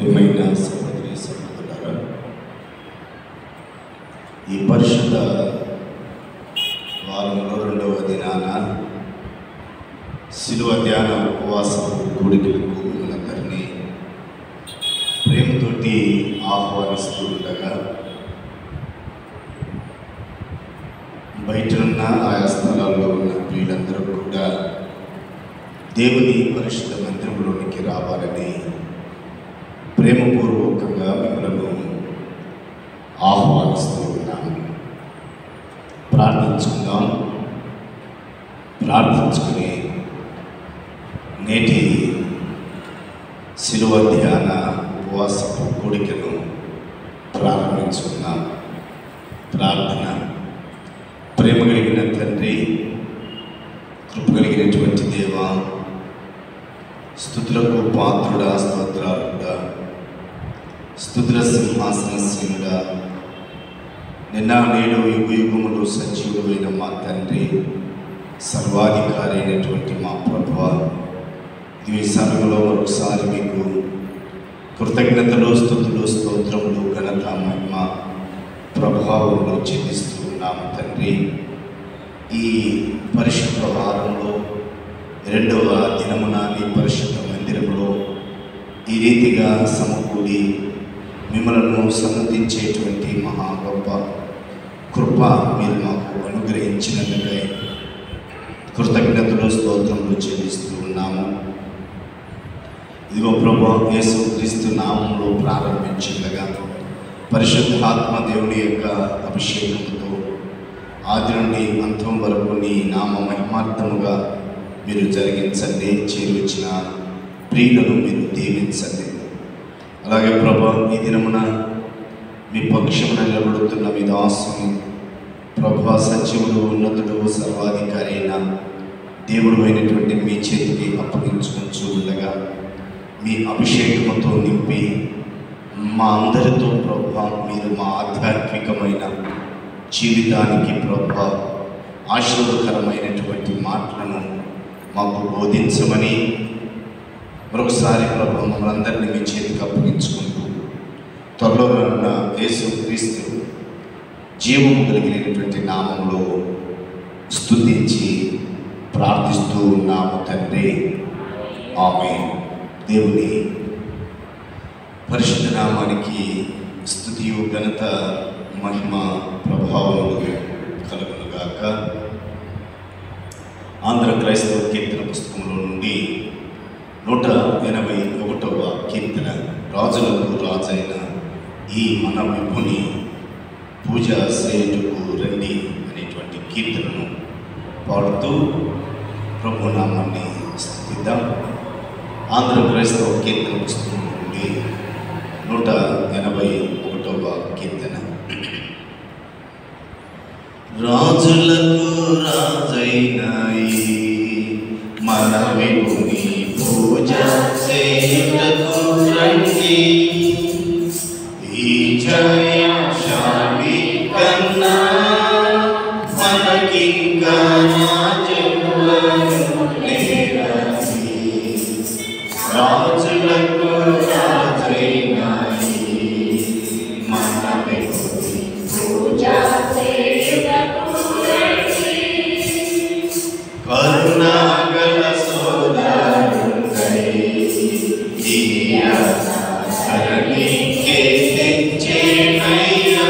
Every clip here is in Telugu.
ప్రియమైన సహోదరి సహోదరులారా, ఈ పరిశుద్ధ వారంలో 2వ దినాన శిలువ ధ్యాన ఉపవాసపు కూడికలకు మనందరినీ ప్రేమతోటి ఆహ్వానిస్తూ ఉండగా, బయటనున్న ఆయా స్థలాల్లో ఉన్న ప్రియులందరూ కూడా దేవుని పరిశుద్ధ మందిరంలోనికి రావాలని ప్రేమపూర్వకంగా మిమ్మల్ని ఆహ్వానిస్తూ ఉన్నాను. ప్రార్థించుకుని నేటి శిలువ ధ్యాన ఉపవాసపు కూడికను ప్రారంభించుకున్నాం. ప్రార్థన. ప్రేమ కలిగిన తండ్రి, కృప కలిగినటువంటి దేవా, స్తుతులకు పాత్రుడా, స్తోత్రాలుడా, స్తుతుల సింహాసనశీనుడా, నిన్న నేడు యుగములు సజీవుడైన మా తండ్రి, సర్వాధికారి అయినటువంటి మా ప్రభువా, ఈ సమయంలో మరొకసారి మీకు కృతజ్ఞతలు, స్తుతులు, స్తోత్రములు, ఘనత, మహిమ, ప్రభావంలో చెల్లిస్తూ ఉన్నాము తండ్రి. ఈ పరిశుద్ధ వారంలో 2వ దినమున ఈ పరిశుద్ధ మందిరంలో ఈ రీతిగా సమకూడి మిమ్మలను సన్నతించేటువంటి మహా గొప్ప కృప మీరు మాకు అనుగ్రహించినందుకై కృతజ్ఞతలు, స్తోత్రములు చెల్లిస్తూ ఉన్నాము. ఇదిగో ప్రభువా, యేసుక్రీస్తు నామములో ప్రారంభించగా పరిశుద్ధాత్మ దేవుని యొక్క అభిషేకంతో ఆది నుండి అంతం వరకు నీ నామ మహిమార్థముగా మీరు జరిగించండి. చేరువచ్చిన ప్రియులను మీరు దీవించండి. అలాగే ప్రభా, ఈ దినమున మీ పక్షమున నిలబడుతున్న మీ దాసుని ప్రభా, సజీవుడు, ఉన్నతుడు, సర్వాధికారి అయిన దేవుడు అయినటువంటి మీ చేతికి అప్పగించుకుంటూ ఉండగా మీ అభిషేకముతో నింపి మా అందరితో ప్రభా మీరు మా ఆధ్యాత్మికమైన జీవితానికి ప్రభా ఆశీర్వాదకరమైనటువంటి మాటలను మాకు బోధించమని మరొకసారి ప్రభా మమ్మల్ందరినీ మీ చేతికి అప్పగించుకుంటూ త్వరలో ఉన్న యేసుక్రీస్తు జీవము కలిగినటువంటి నామంలో స్తుతించి ప్రార్థిస్తూ ఉన్నాము తండ్రి. ఆమేన్. దేవుని పరిశుద్ధ నామానికి స్తుతియు, ఘనత, మహిమ, ప్రభావములు కలుగునుగాక. ఆంధ్ర క్రైస్తవ కీర్తన పుస్తకంలో నుండి 181వ కీర్తన, రాజులకు రాజైన ఈ మన విభుని పూజ శ్రేయుటకు రండి అనేటువంటి కీర్తనను పాడుతూ ప్రభునామాన్ని స్తుతిద్దాం. ఆంధ్ర క్రైస్తవ కీర్తన పుస్తకం నుండి 181వ కీర్తన. రాజులకు రాజైన మన విభుని పూజ చేయుటకు రండి, ఈ జయశాలి కన్నా మనకింకా రాజులకు రాజైన మన విభుని పూజ కరుణాగల సోదరుడై సరణికే తెచ్చేనయ్యా,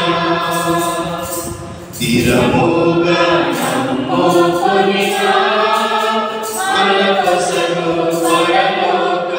స్థిరముగా నమ్ముకొనినా మన కొసరు పరలోక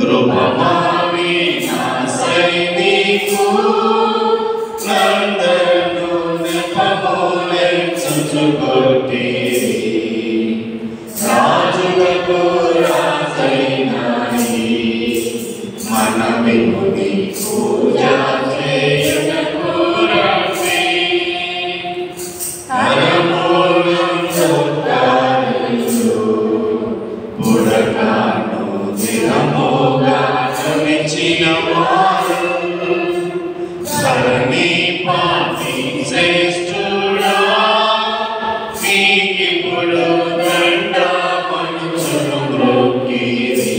రూపమావి నా సైనికు నందను నెపమూలె చుచుకొట్టిరి రాజులకు రాజైనాయి మన విముని పూజ చేయుటకు రండి హరమూలం చుట్టారు పుడకాను దినముగా గమించిన వారు ధరణి పాటి శ్రేష్ఠుడా మీకిప్పుడు దండ మనుషులు మ్రొక్కిరి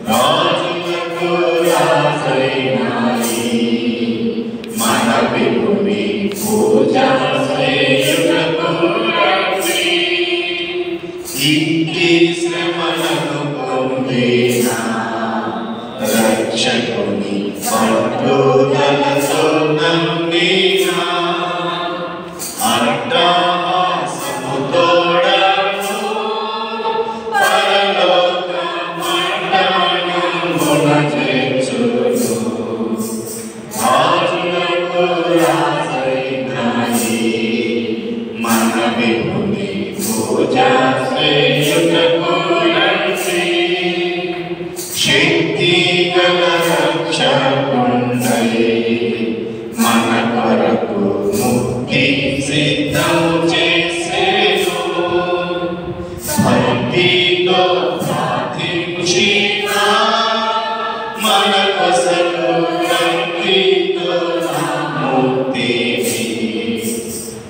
రాజులకు రాజైనాయి మన విముని పూజ చేయుటకు రండి ఇంటి శ్రమలను పొందిన రక్షకుని పట్టుదలతో నమ్మిన అట్టహాసముతోడను పరలోక మండలమున చేర్చును రాజులకు రాజైనాయి మన విముని పూజ చేయుటకు రండి శక్తి గల రక్షకుండై మన కొరకు ముక్తి సిద్ధం చేసేను భక్తితో ప్రార్థించిన మన కొసలు భక్తితో ముక్తిని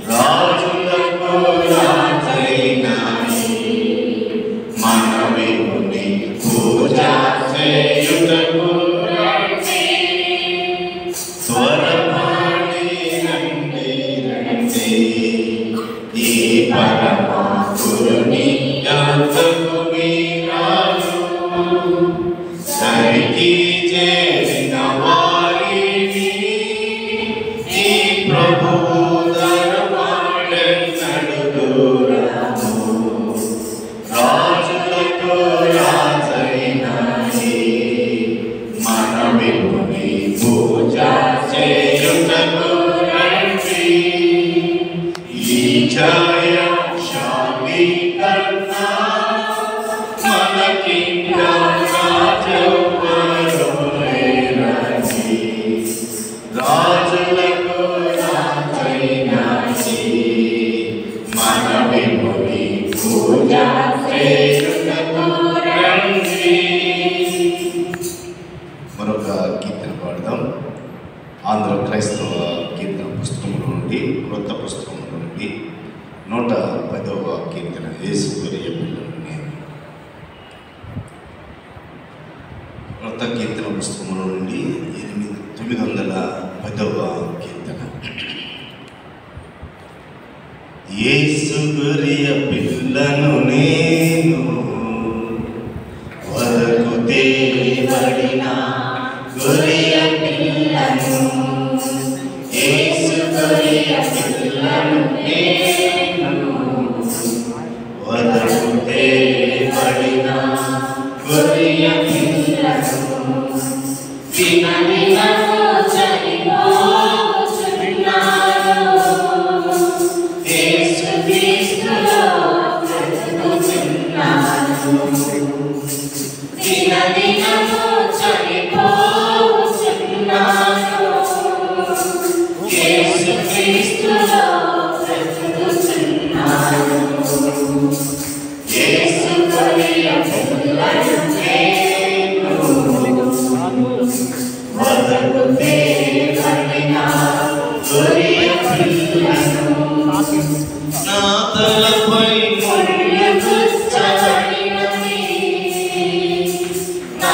రాజులకు రాజైనాయి మన విముని పూజ చేయుటకు రండి త్వరపడి రండి రండి ఈ పరమాత్ముని యొద్దకు మీరాలు సరికి చేరిన వారిని ఈ ప్రభువు దర్బారెన్నడు దూరము రాజులకు రాజైనాయి మన విముని పూజ చేయుటకు రండి ఈ జయ శామి కన్నా మనకింకా రాజెవ్వరు లేరని రాజులకు రాజైనాయి మన విముని పూజ చేయుటకు రండి. మరొక కీర్తన పాడదాం. ఆంధ్ర క్రైస్తవ కీర్తన పుస్తకంలో నుండి క్రొత్త పుస్తకంలో నుండి 110వ కీర్తన యేసు గొర్రె పిల్లలని క్రొత్త కీర్తన పుస్తకంలో నుండి 910వ కీర్తన. యేసు గొర్రె పిల్లను నేను వరకు తేబడిన గొర్రె పిల్లను యేసు గొర్రె పిల్లను నేను వరకు తేబడిన గొర్రె పిల్లను వినవినను చనిపోచున్నాను యేసు క్రీస్తులో బ్రతుకుచున్నాను వినవినను చనిపోచున్నాను యేసు క్రీస్తులో బ్రతుకుచున్నాను యేసు గొర్రె పిల్లను నేను వదకు తేబడిన గొర్రె పిల్లను నా తలపై ముళ్ళు గుచ్చబడినవి నా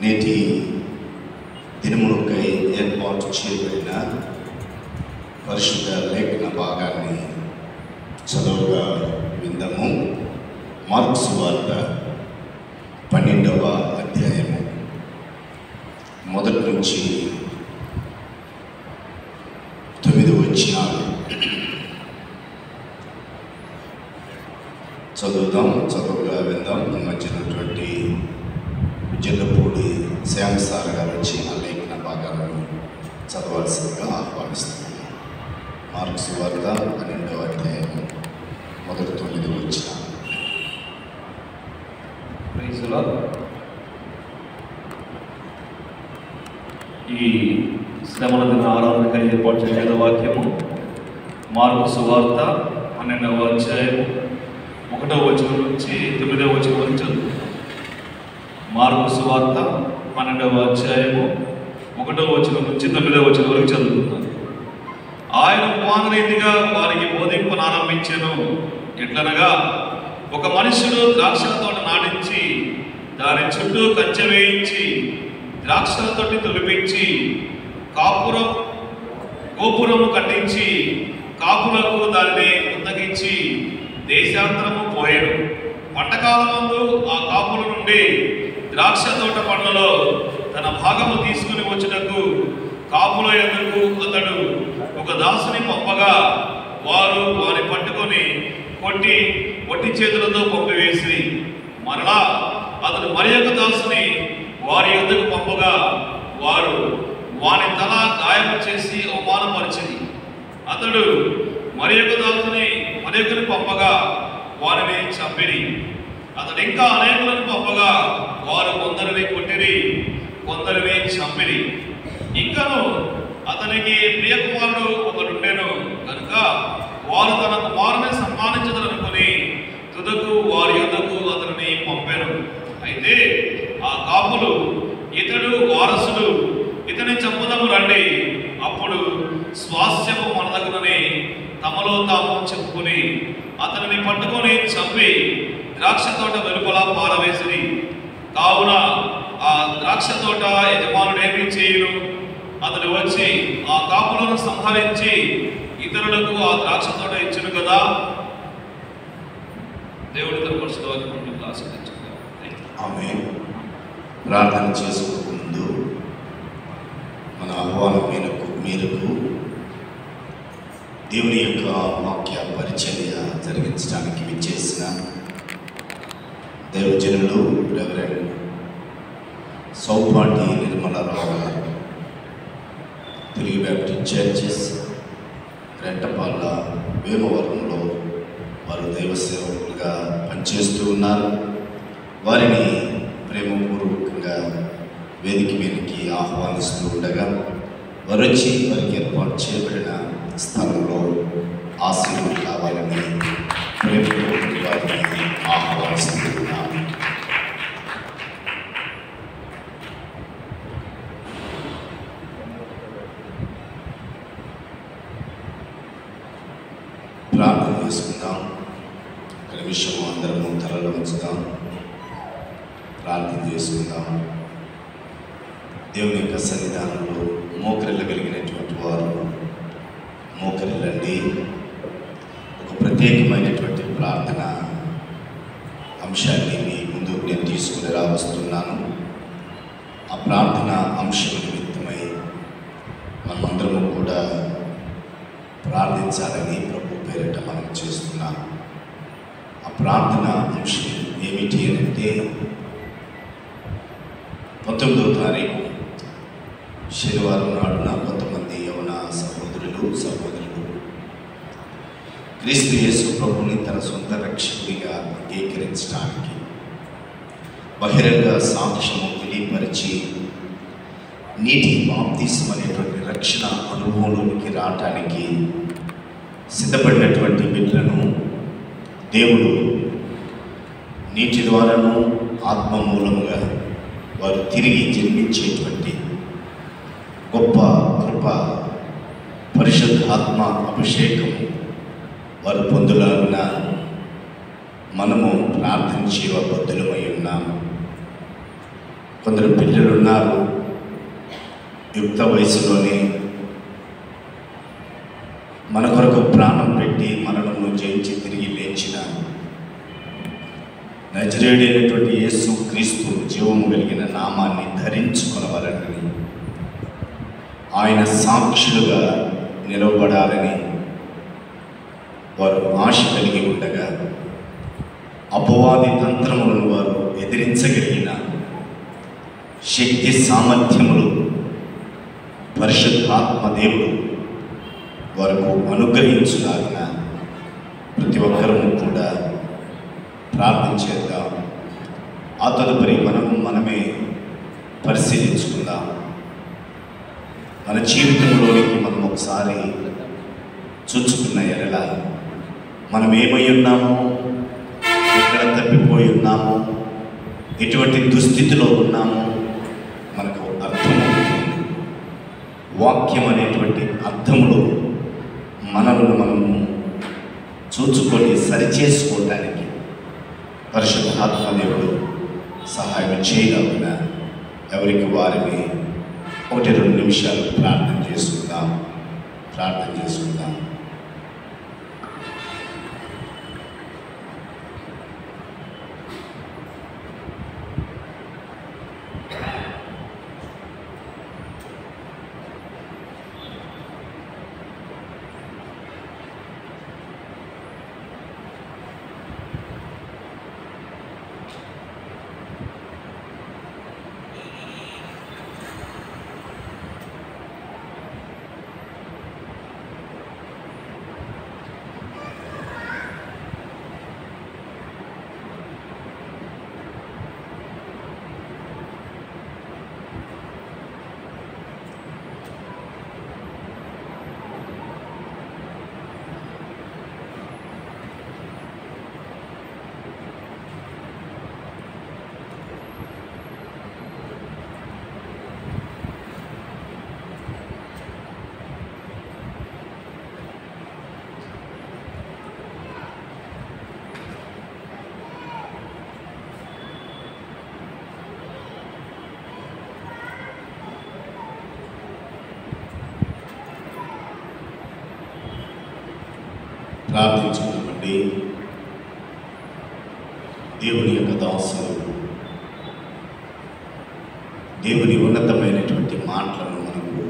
నేటి దినములకై ఏర్పాటు చేయబడిన పరిశుద్ధ లేఖన భాగాన్ని చదువుగా విందాము. మార్కు సువార్త 12వ అధ్యాయము మొదటి నుంచి 9 వచనాలు చదువుగా విందాం. మధ్యనటువంటి జిల్లపూడి శ్యామ్ సార్ గారు వచ్చి ఆ లేఖన భాగాలను చదవాల్సిందిగా ఆహ్వానిస్తున్నాను. మార్కు సువార్త 12వ అధ్యాయం మొదటి 9 వచనాలు. ఈ శ్రమల దిన ఆరాధనకై ఏర్పాటు చేసిన వాక్యము మార్కు సువార్త 12వ అధ్యాయము 1వ వచనం నుంచి 9వ వచనం వరకు చదువుతాం. మార్కు సువార్త 12వ అధ్యాయము 1వ వచనం నుంచి 9వ వచనం వరకు చదువుతున్నాను. ఆయన ఉపమాన రీతిగా వారికి బోధింపనారంభించెను. ఎట్లనగా, ఒక మనుషుడు ద్రాక్షల తోట నాటించి దాని చుట్టూ కంచె వేయించి ద్రాక్షల తోటి తొలిపించి గోపురము కట్టించి కాపులకు దానిని ఉత్తగించి దేశాంతరము పోయాడు. పంటకాలమందు ఆ కాపుల నుండి ద్రాక్ష తోట పండ్లలో తన భాగము తీసుకుని వచ్చుటకు కాపుల యొద్దకు అతడు ఒక దాసుని పంపగా వారు వారిని పట్టుకొని కొట్టి ఒట్టి చేతులతో పంపివేసి, మరలా అతడు మరి ఒక దాసుని వారి యొద్దకు పంపగా వారు వాని తల గాయము చేసి అవమానపరిచింది. అతడు మరి ఒక దాసుని మరి ఒకరిని పంపగా వారిని చంపిరి. అతడు ఇంకా అనేకులను పంపగా వారు కొందరిని కొట్టిరి, కొందరిని చంపిరి. ఇంకను అతనికి ప్రియకుమారుడు ఒకడుండెను కనుక వారు తన కుమారుని సన్మానించదనుకుని తుదకు వారి యొద్దకు అతనిని పంపాను. అయితే ఆ కాపులు, ఇతడు వారసుడు, ఇతని చంపుదము రండి, అప్పుడు స్వాస్థ్యము మనదగునని తమలో తాము చెప్పుకుని అతనిని పట్టుకొని చంపి ద్రాక్ష తోట వెలుపల పారవేసిరి. కావున ఆ ద్రాక్ష తోట యజమానుడేమి చేయును? అతడు వచ్చి ఆ కాపులను సంహరించి ఇతరులకు ఆ ద్రాక్ష తోట ఇచ్చును కదా. దేవుడి తన పరిశుద్ధ వాక్యం ఆశీర్వదించుగా. ఆమేన్. ప్రార్థన చేసుకోక ముందు మన ఆహ్వానం మేరకు దేవుని యొక్క వాక్య పరిచర్య జరిగించడానికి విచ్చేసిన దైవజనులు రెవరెండ్ సౌపాటి నిర్మలారావు గారు, తెలుగు బ్యాప్టిస్ట్ చర్చెస్ రెంటపాళ్ళ వేమవరంలో వారు దైవ సేవకులుగా పనిచేస్తూ ఉన్నారు. వారిని ప్రేమపూర్వకంగా వేదిక మీదకి ఆహ్వానిస్తూ ఉండగా వారు వచ్చి వారికి ఏర్పాటు చేయబడిన స్థలంలో ఆశీర్వాదం కావాలని ప్రేమపూర్వకంగా వారిని ఆహ్వానిస్తూ ఉన్నారు. ప్రార్థన చేసుకుందాం. ఒక నిమిషం అందరము తలలో ఉంచుదాం, ప్రార్థన చేసుకుందాం. దేవుని యొక్క సన్నిధానంలో మోకరిల్లగలిగినటువంటి వారు మోకరిల్లండి. ఒక ప్రత్యేకమైనటువంటి ప్రార్థన అంశాన్ని మీ ముందుకు నేను తీసుకుని రావస్తున్నాను. ఆ ప్రార్థన అంశం నిమిత్తమై మనమందరము కూడా ప్రార్థించాలని ప్రభు పేరిట మనం చేస్తున్నాం. ఆ ప్రార్థన అంశం ఏమిటి అంటే 19వ తారీఖు శనివారం నాడున కొంతమంది యవన సహోదరులు క్రీస్తు యేసు ప్రభుని తన సొంత రక్షకుడిగా అంగీకరించడానికి బహిరంగ సాక్ష్యము తెలియపరిచి నీటి బాప్తిస్మం అనేటువంటి రక్షణ అనుభవంలోనికి రావటానికి సిద్ధపడినటువంటి బిడ్డలను దేవుడు నీటి ద్వారాను ఆత్మ మూలముగా వారు తిరిగి జన్మించేటువంటి గొప్ప కృప పరిశుద్ధాత్మ అభిషేకం వారు పొందులాగున మనము ప్రార్థించే బద్ధులమై ఉన్నాము. కొందరు పిల్లలు ఉన్నారు, యుక్త వయసులోనే మన కొరకు ప్రాణం పెట్టి మరణమును జయించి తిరిగి లేచిన నజరేయుడైనటువంటి యేసు క్రీస్తు జీవము కలిగిన నామాన్ని ధరించుకొనవలనని, ఆయన సాక్షులుగా నిలవబడాలని వారు ఆశ కలిగి ఉండగా అపవాది తంత్రములను వారు ఎదిరించగలిగిన శక్తి సామర్థ్యములు పరిశుద్ధాత్మ దేవుడు వారికి అనుగ్రహించులాగిన ప్రతి ఒక్కరూ కూడా ప్రార్థించేద్దాం. ఆ తదుపరి మనమే పరిశీలించుకుందాం. మన జీవితంలోనికి మనం ఒకసారి చూచుకున్న ఎడల మనం ఏమై ఉన్నామో, ఎక్కడ తప్పిపోయి ఉన్నామో, ఎటువంటి దుస్థితిలో ఉన్నామో మనకు అర్థమవుతుంది. వాక్యం అనేటువంటి అర్థములో మనల్ని మనము చూచుకొని సరిచేసుకోవటానికి పరిశుద్ధాత్మ దేవుడు సహాయం చేయగలన ఎవరికి వారిని 1-2 నిమిషాలు ప్రార్థన చేసుకుందాం. ప్రార్థించుకుందామండి. దేవుని యొక్క దాసులు దేవుని ఉన్నతమైనటువంటి మాటలను మనకు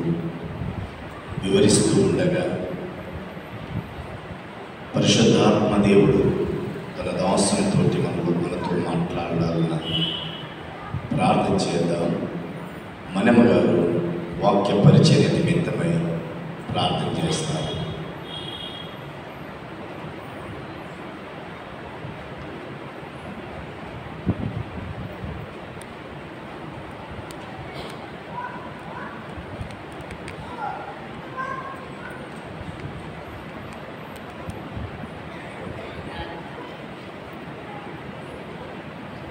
వివరిస్తూ ఉండగా పరిశుద్ధాత్మ దేవుడు తన దాసునితోటి మనతో మాట్లాడాలని ప్రార్థన చేద్దాం. మనమ్మ గారు వాక్య పరిచర్య నిమిత్తమై ప్రార్థన చేస్తారు.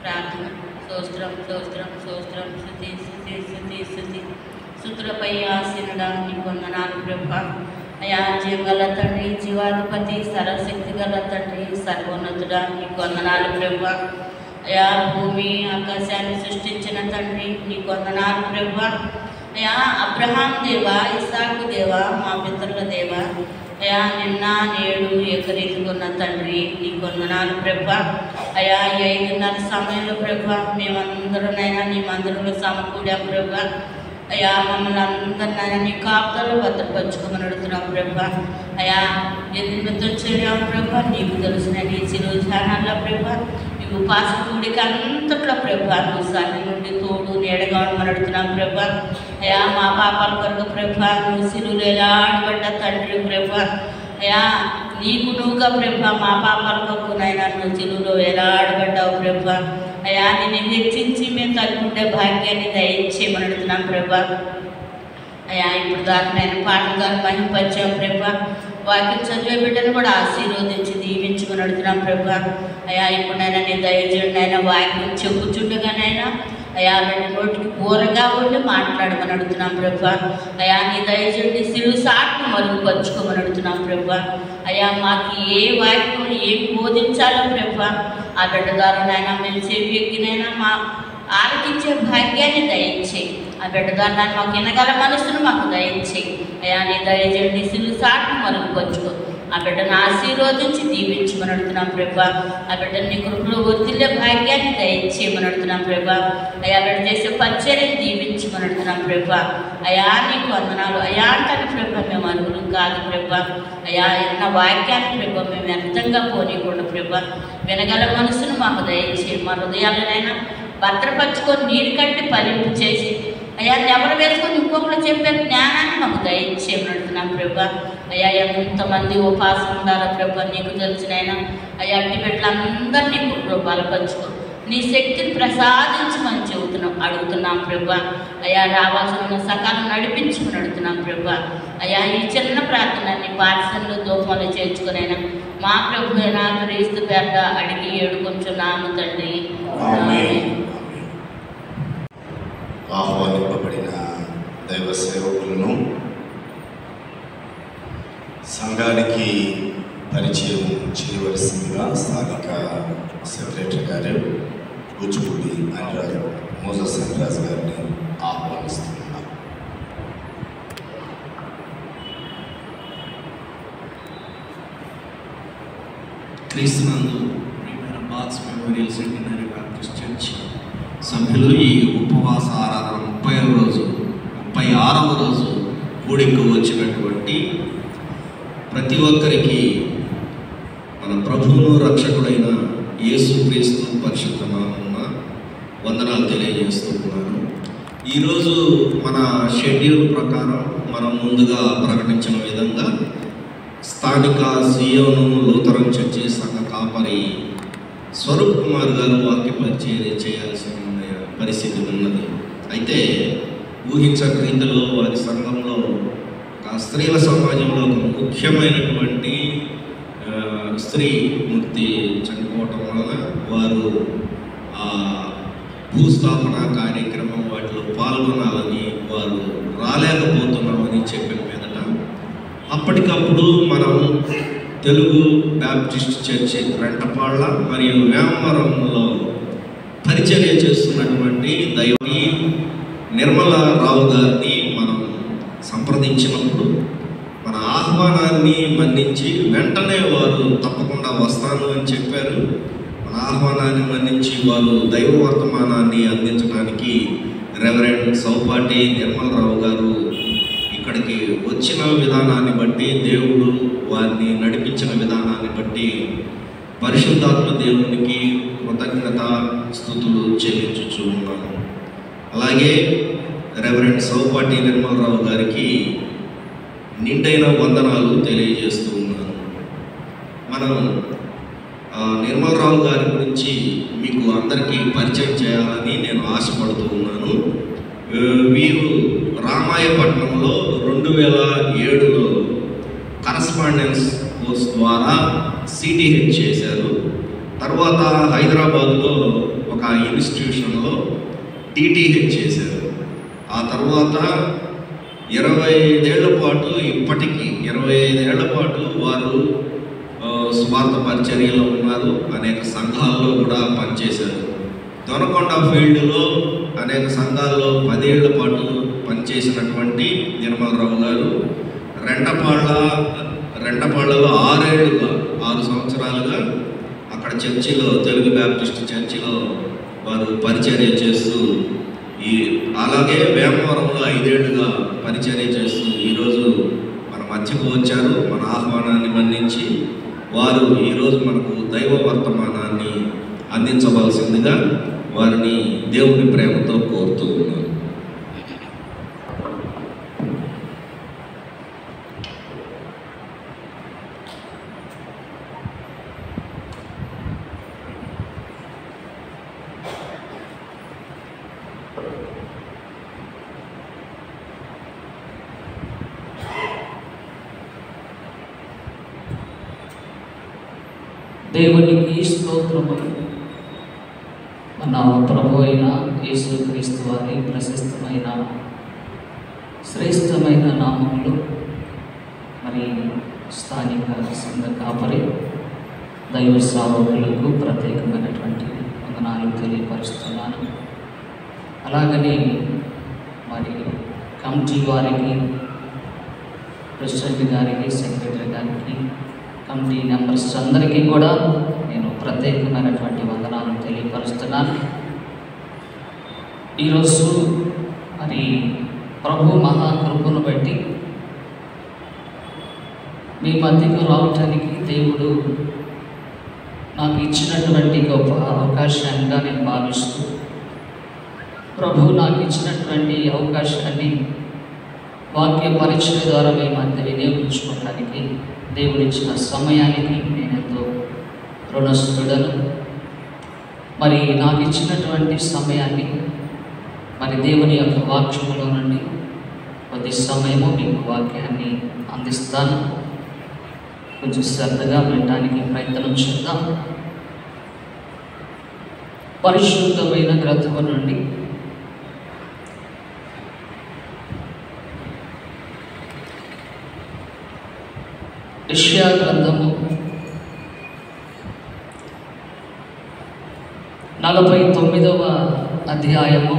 ప్రార్థన. స్తోత్రం స్తోత్రం స్తోత్రం స్తుతి స్తుతి స్తుతి స్తుతి సుతులపై ఆసీనుడా నీకు వందనాలు ప్రభువా. అయా జీవగల తండ్రి, జీవాధిపతి, సర్వశక్తి గల తండ్రి, సర్వోన్నతుడా నీకు వందనాలు ప్రభువా. అయా భూమి ఆకాశాన్ని సృష్టించిన తండ్రి నీకు వందనాలు ప్రభువా. అయా అబ్రహాం దేవా, ఇస్సాకు దేవా, మా పితరుల దేవా, అయా నిన్న నేడు ఏకరీతికున్న తండ్రి నీకు వందనాలు ప్రభువా. అయా 5:30 సమయంలో ప్రభువా మేమందరూనైనా నీ మందిరంలో సమకూడాం ప్రభువా. అయా మమ్మల్ని అందరినైనా నీ కాపుదలు భద్రపరచుకోమని అడుగుతున్నాం ప్రభువా. అయా ఎందుకు చేరాం ప్రభువా, నీకు తెలిసిన నీ చిరు ధ్యానాల్లో ప్రభువా ఉపాస కూడిక అంతట్లో ప్రభా నువ్వు సన్ని నుండి తోడు నీడగా ఉండమని అడుగుతున్నాం ప్రభా. అయా మా పాపాల కొరకు ప్రభా నువ్వు సిలువలో ఎలాడబడ్డ తండ్రి ప్రభా. అయా నీకు నువ్వుగా ప్రభా మా పాపాల కొరకు నాయన నువ్వు సిలువలో ఎలాడబడ్డావు ప్రభా. అయా నిన్ను హెచ్చించి మేము తలుపుండే భాగ్యాన్ని దయచేయమని అడుగుతున్నాం ప్రభా. అయా ఇప్పుడు దాకా నేను పాటలు గారు మహింపరిచాం ప్రభా. వాక్యం చదివే బిడ్డను కూడా ఆశీర్వదించి దీవించుకుని అడుగుతున్నాం ప్రభా. అయా ఇప్పుడు నైనా నీ దయచేయండి అయినా వాక్యం చెప్పుచుండగానైనా అయా బిడ్డ నోటికి బోరగా ఉండి మాట్లాడమని అడుగుతున్నాం ప్రభా. అయా నీ దయచేయండి సిలువ సాటును మరుగుపరుచుకోమని అడుగుతున్నాం ప్రభా. అయా మాకు ఏ వాక్యం ఏం బోధించాలో ప్రభా ఆ బిడ్డ ద్వారా నైనా మేము చెవి ఎక్కినైనా మా ఆలకించే భాగ్యాన్ని దయచేయి. ఆ బిడ్డ ద్వారా మాకు వినగల మనసును మాకు దయచేయి. అయా నీ దయచేయండి సిలువ సాటును మరుగుపరుచుకో. ఆ బిడ్డను ఆశీర్వదించి దీవించమని అడుగుతున్నాం ప్రభా. ఆ బిడ్డను నీ కృపలో వర్తిల్లే భాగ్యాన్ని దయచేయమని అడుగుతున్నాం ప్రభా. అయా బిడ్డ చేసే పరిచర్యను దీవించమని అడుగుతున్నాం ప్రభా. అయా నీకు వందనాలు. అయా అంటాను ప్రభా మేము అరుగులు కాదు ప్రభా. అయా ఎన్న వాక్యాన్ని ప్రభా మేము వ్యర్థంగా పోనీయకుండా ప్రభా వినగల మనసును మాకు దయచేయి. మా హృదయాలనైనా భద్రపరుచుకొని నీరు కట్టి ఫలింపు చేసి అయ్యా ఎవరు వేసుకొని ఇంకొకరు చెప్పే జ్ఞానాన్ని మాకు దయచేయమని అడుగుతున్నాం ప్రభా. అయ్యా ఎంతమంది ఉపాసం ఉండాలో ప్రభా నీకు తెలిసినైనా అయ్యా అట్టి బిడ్డలందరినీ ఇప్పుడు బలపరుచుకో. నీ శక్తిని ప్రసాదించమని అడుగుతున్నాం ప్రభా. అయ్యా రావాల్సిన సకాలం నడిపించుకుని అడుగుతున్నాం ప్రభా. అయ్యా ఈ చిన్న ప్రార్థనని పాఠశాలలో దోపంలో చేర్చుకునైనా మా ప్రభు అయినా క్రీస్తు పేట అడిగి ఏడుకొంచున్నాము తండ్రి. ఆహ్వానింపబడిన దైవ సేవకులను సంఘానికి పరిచయం చేయవలసిందిగా స్థానిక సెక్రటరీ గారు కూచిపూడి అనిరాజు మోజస్ అనిరాజు గారిని ఆహ్వానిస్తున్నారు. క్రీస్తునందు ప్రియమైన box memorial centenary Baptist church సభ్యులు ఈ ఉపవాస ఆరాధన 36వ రోజు కూడికి వచ్చినటువంటి ప్రతి ఒక్కరికి మన ప్రభువును రక్షకుడైన యేసుక్రీస్తు పరిశుద్ధ నామమున వందనాలు తెలియజేస్తున్నాను. ఈరోజు మన షెడ్యూల్ ప్రకారం మనం ముందుగా ప్రకటించిన విధంగా స్థానిక సియోను లూథరన్ చర్చి సంఘ కాపరి స్వరూప్ కుమార్ గారు వాక్య పరిచర్య చేయాల్సిన పరిస్థితి ఉన్నది. అయితే ఊహించని రీతిలో వారి సంఘంలో స్త్రీల సమాజంలో ఒక ముఖ్యమైనటువంటి స్త్రీ మూర్తి చనిపోవటం వలన వారు భూస్థాపన కార్యక్రమం వాటిలో పాల్గొనాలని వారు రాలేకపోతున్నామని చెప్పిన మీదట అప్పటికప్పుడు మనం తెలుగు బ్యాప్టిస్ట్ చర్చి రెంటపాళ్ళ మరియు వేమవరంలో పరిచర్య చేస్తున్నటువంటి దైవీ నిర్మల రావు గారిని మనం సంప్రదించినప్పుడు మన ఆహ్వానాన్ని మన్నించి వెంటనే వారు తప్పకుండా వస్తాను అని చెప్పారు. మన ఆహ్వానాన్ని మన్నించి వారు దైవ వర్తమానాన్ని అందించడానికి రెవరెండ్ సౌపాటి నిర్మలరావు గారు ఇక్కడికి వచ్చిన విధానాన్ని బట్టి దేవుడు వారిని నడిపించిన విధానాన్ని బట్టి పరిశుద్ధాత్మ దేవునికి కృతజ్ఞత స్తుతులు చెల్లించుచూ ఉన్నాను. అలాగే రెవరెండ్ సౌపాటి నిర్మలరావు గారికి నిండైన వందనాలు తెలియజేస్తూ ఉన్నాను. మనం నిర్మలరావు గారి గురించి మీకు అందరికీ పరిచయం చేయాలని నేను ఆశపడుతూ ఉన్నాను. వీరు రామాయపట్నంలో 2007లో కరస్పాండెన్స్ కోర్స్ ద్వారా సిటీహెచ్ చేశారు. తర్వాత హైదరాబాద్లో ఒక ఇన్స్టిట్యూషన్లో డిటిహెచ్ చేశారు. ఆ తర్వాత 25 ఏళ్ల పాటు ఇప్పటికీ 25 ఏళ్ల పాటు వారు స్వార్థ పరిచర్యలో ఉన్నారు. అనేక సంఘాల్లో కూడా పనిచేశారు. దొనకొండ ఫీల్డ్లో అనేక సంఘాల్లో 10 ఏళ్ల పాటు పనిచేసినటువంటి నిర్మలరావు గారు రెంటపాళ్ళలో 6 సంవత్సరాలుగా అక్కడ చర్చిలో తెలుగు బ్యాప్టిస్ట్ చర్చిలో వారు పరిచర్య చేస్తూ అలాగే వేమవరంలో 5 ఏళ్లుగా పరిచర్య చేస్తూ ఈరోజు మన మధ్యకు వచ్చారు. మన ఆహ్వానాన్ని మన్నించి వారు ఈరోజు మనకు దైవ వర్తమానాన్ని అందించవలసిందిగా వారిని దేవుని ప్రేమతో కోరుతూ ఉన్నాను. దేవునికి స్తోత్రము. మన ప్రభు అయిన యేసుక్రీస్తు వారి ప్రశస్తమైన శ్రేష్టమైన నామములు మరి స్థానిక సంఘ కాపరి దైవ సేవకులకు ప్రత్యేకమైనటువంటి వందనాలు తెలియపరుస్తున్నాను. అలాగనే మరి కమిటీ వారికి, ప్రెసిడెంట్ గారికి, సెక్రటరీ గారికి, కమిటీ మెంబర్స్ అందరికీ కూడా నేను ప్రత్యేకమైనటువంటి వందనాలు తెలియపరుస్తున్నాను. ఈరోజు మరి ప్రభు మహాకృపను బట్టి మీ మధ్యకు రావటానికి దేవుడు నాకు ఇచ్చినటువంటి గొప్ప అవకాశంగా నేను భావిస్తూ, ప్రభు నాకు ఇచ్చినటువంటి అవకాశాన్ని వాక్య పరిచయ ద్వారా మీ మధ్య వినియోగించుకోవడానికి దేవుడిచ్చిన సమయానికి నేనెంతో రుణస్థుడను. మరి నాకు ఇచ్చినటువంటి సమయాన్ని మరి దేవుని యొక్క వాక్యములో నుండి కొద్ది సమయము మీకు వాక్యాన్ని అందిస్తాను. కొంచెం శ్రద్ధగా వినడానికి ప్రయత్నం చేద్దాం. పరిశుద్ధమైన గ్రంథము నుండి యెషయా గ్రంథము 49వ అధ్యాయము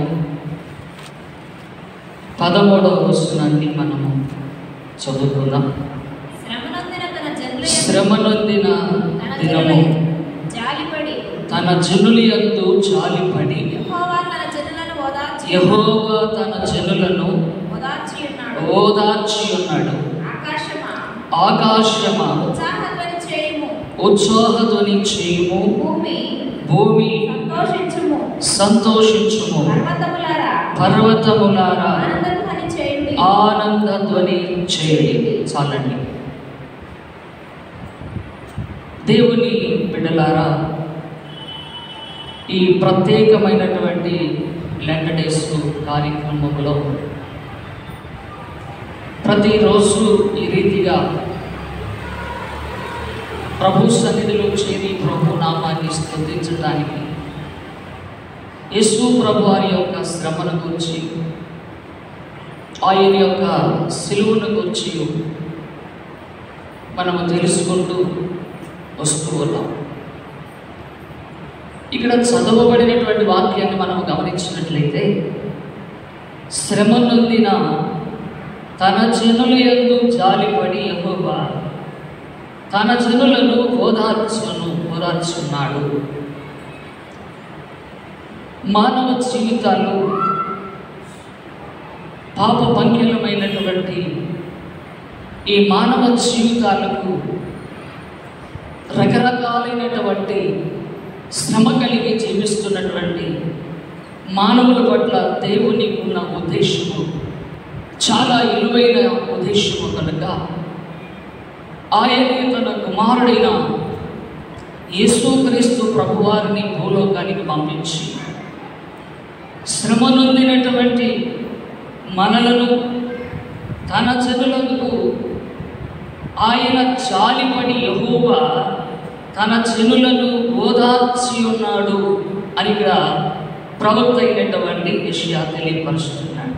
13వ వచనాన్ని మనము చదువుకుందాం. శ్రమనొందిన దినము తన జనుల యందు జాలిపడి యెహోవా తన జనులను ఓదార్చి ఉన్నాడు. ఆకాశమా ఉత్సాహధ్వని చేయుము, భూమి సంతోషించుము, పర్వతములారా ఆనందధ్వని చేయండి. చాలండి. దేవుని బిడ్డలారా, ఈ ప్రత్యేకమైనటువంటి లెంట్ డేస్ కార్యక్రమంలో ప్రతిరోజు ఈ రీతిగా ప్రభు సన్నిధిలో చేరి ప్రభు నామాన్ని స్తుతించడానికి, యేసు ప్రభు వారి యొక్క శ్రమను గురించి, ఆయన యొక్క సిలువను గురించి మనము తెలుసుకుంటూ వస్తూ ఉన్నాం. ఇక్కడ చదవబడినటువంటి వాక్యాన్ని మనం గమనించినట్లయితే, శ్రమ నొందిన తన జనుల యందు జాలిపడి యెహోవా తన జనులను ఓదార్చున్నాడు. మానవ జీవితాలు పాప పంకిలమైనటువంటి ఈ మానవ జీవితాలకు రకరకాలైనటువంటి శ్రమ కలిగి జీవిస్తున్నటువంటి మానవుల పట్ల దేవుని ఉన్న ఉద్దేశము చాలా విలువైన ఉద్దేశము కనుక ఆయన తన కుమారుడైన యేసుక్రీస్తు ప్రభువారిని భూలోకానికి పంపించి శ్రమ నొందినటువంటి మనలను తన జనులకు ఆయన జాలిపడి యెహోవా తన జనులను ఓదార్చి ఉన్నాడు అని ఇక్కడ ప్రవక్త అయినటువంటి యెషయా తెలియపరుస్తున్నాడు.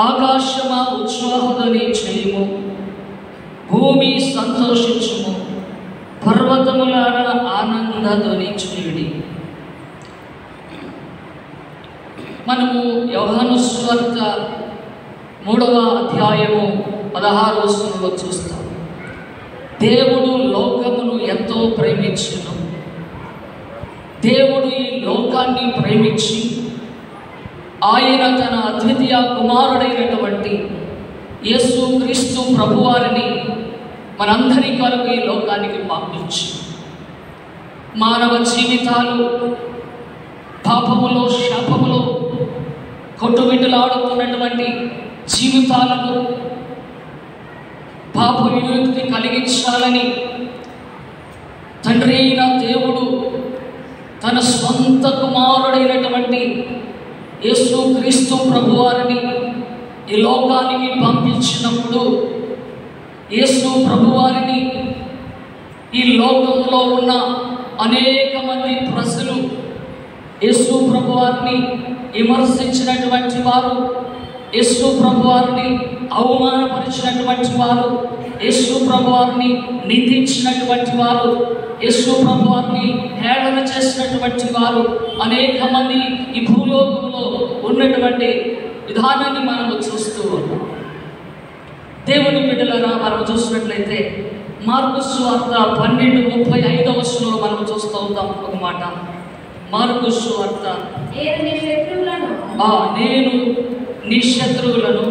ఆకాశమా ఉత్సాహధ్వని చేయుము, భూమి సంతోషించుము, పర్వతములారా ఆనందధ్వని చేయుడి. మనము యోహాను సువార్త 3వ అధ్యాయము 16వ వచనంలో చూస్తాం. దేవుడు లోకమును ఎంతో ప్రేమించును, దేవుడు ఈ లోకాన్ని ప్రేమించి ఆయన తన అద్వితీయ కుమారుడైనటువంటి యేసుక్రీస్తు ప్రభువారిని మనందరి కొరకు ఈ లోకానికి పంపించి మానవ జీవితాలు పాపములో శాపములో కొట్టుమిట్టులాడుతున్నటువంటి జీవితాలను పాప విముక్తి కలిగించాలని తండ్రి అయిన దేవుడు తన స్వంత కుమారుడైనటువంటి యేసుక్రీస్తు ప్రభువారిని ఈ లోకానికి పంపించినప్పుడు యేసు ప్రభువారిని ఈ లోకంలో ఉన్న అనేక మంది ప్రజలు యేసు ప్రభువారిని విమర్శించినటువంటి వారు, యేసు ప్రభువారిని అవమానపరిచినటువంటి వారు, యేసు ప్రభువారిని నిందించినటువంటి వారు, యేసు ప్రభువారిని హేళన చేసినటువంటి వారు అనేక మంది ఈ భూలోకంలో ఉన్నటువంటి విధానాన్ని మనము చూస్తూ ఉన్నాం. దేవుని బిడ్డలారా, మనం చూసినట్లయితే మార్కు సువార్త 12:35 మనం చూస్తూ ఉంటాం ఒక మాట. మార్కు సువార్త నేను నీ శత్రువులను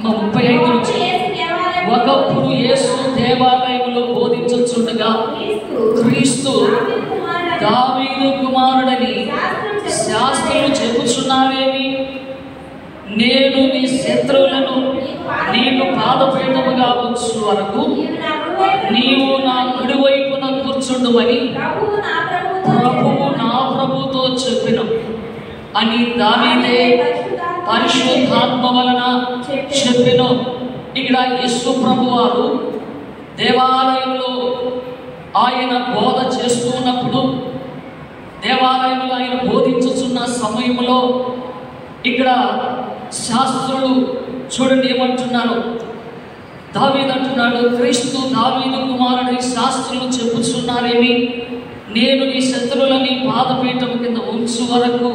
35 నుంచి ఒకప్పుడు యేసు దేవాలయంలో బోధించుచుండగా క్రీస్తు దావీదు కుమారుడని శాస్త్రులు చెప్పుచున్నారేమి, నేను నీ శత్రువులను నీకు పాదపీఠముగా ఉంచు వరకు నీవు నా కుడివైపున కూర్చుండుమని ప్రభువు నా ప్రభుతో చెప్పిన అని దావీదే పరిశుద్ధాత్మ వలన చెప్పిన. ఇక్కడ యేసు ప్రభువారు దేవాలయంలో ఆయన బోధ చేస్తూ ఉన్నప్పుడు, దేవాలయంలో ఆయన బోధించుచున్న సమయంలో ఇక్కడ శాస్త్రులు చూడండి ఏమంటున్నారు. దావీదు అంటున్నాడు, క్రీస్తు దావీదు కుమారుడి శాస్త్రులు చెప్పుచున్నారేమి, నేను నీ శత్రువులని పాదపీఠం కింద ఉంచు వరకు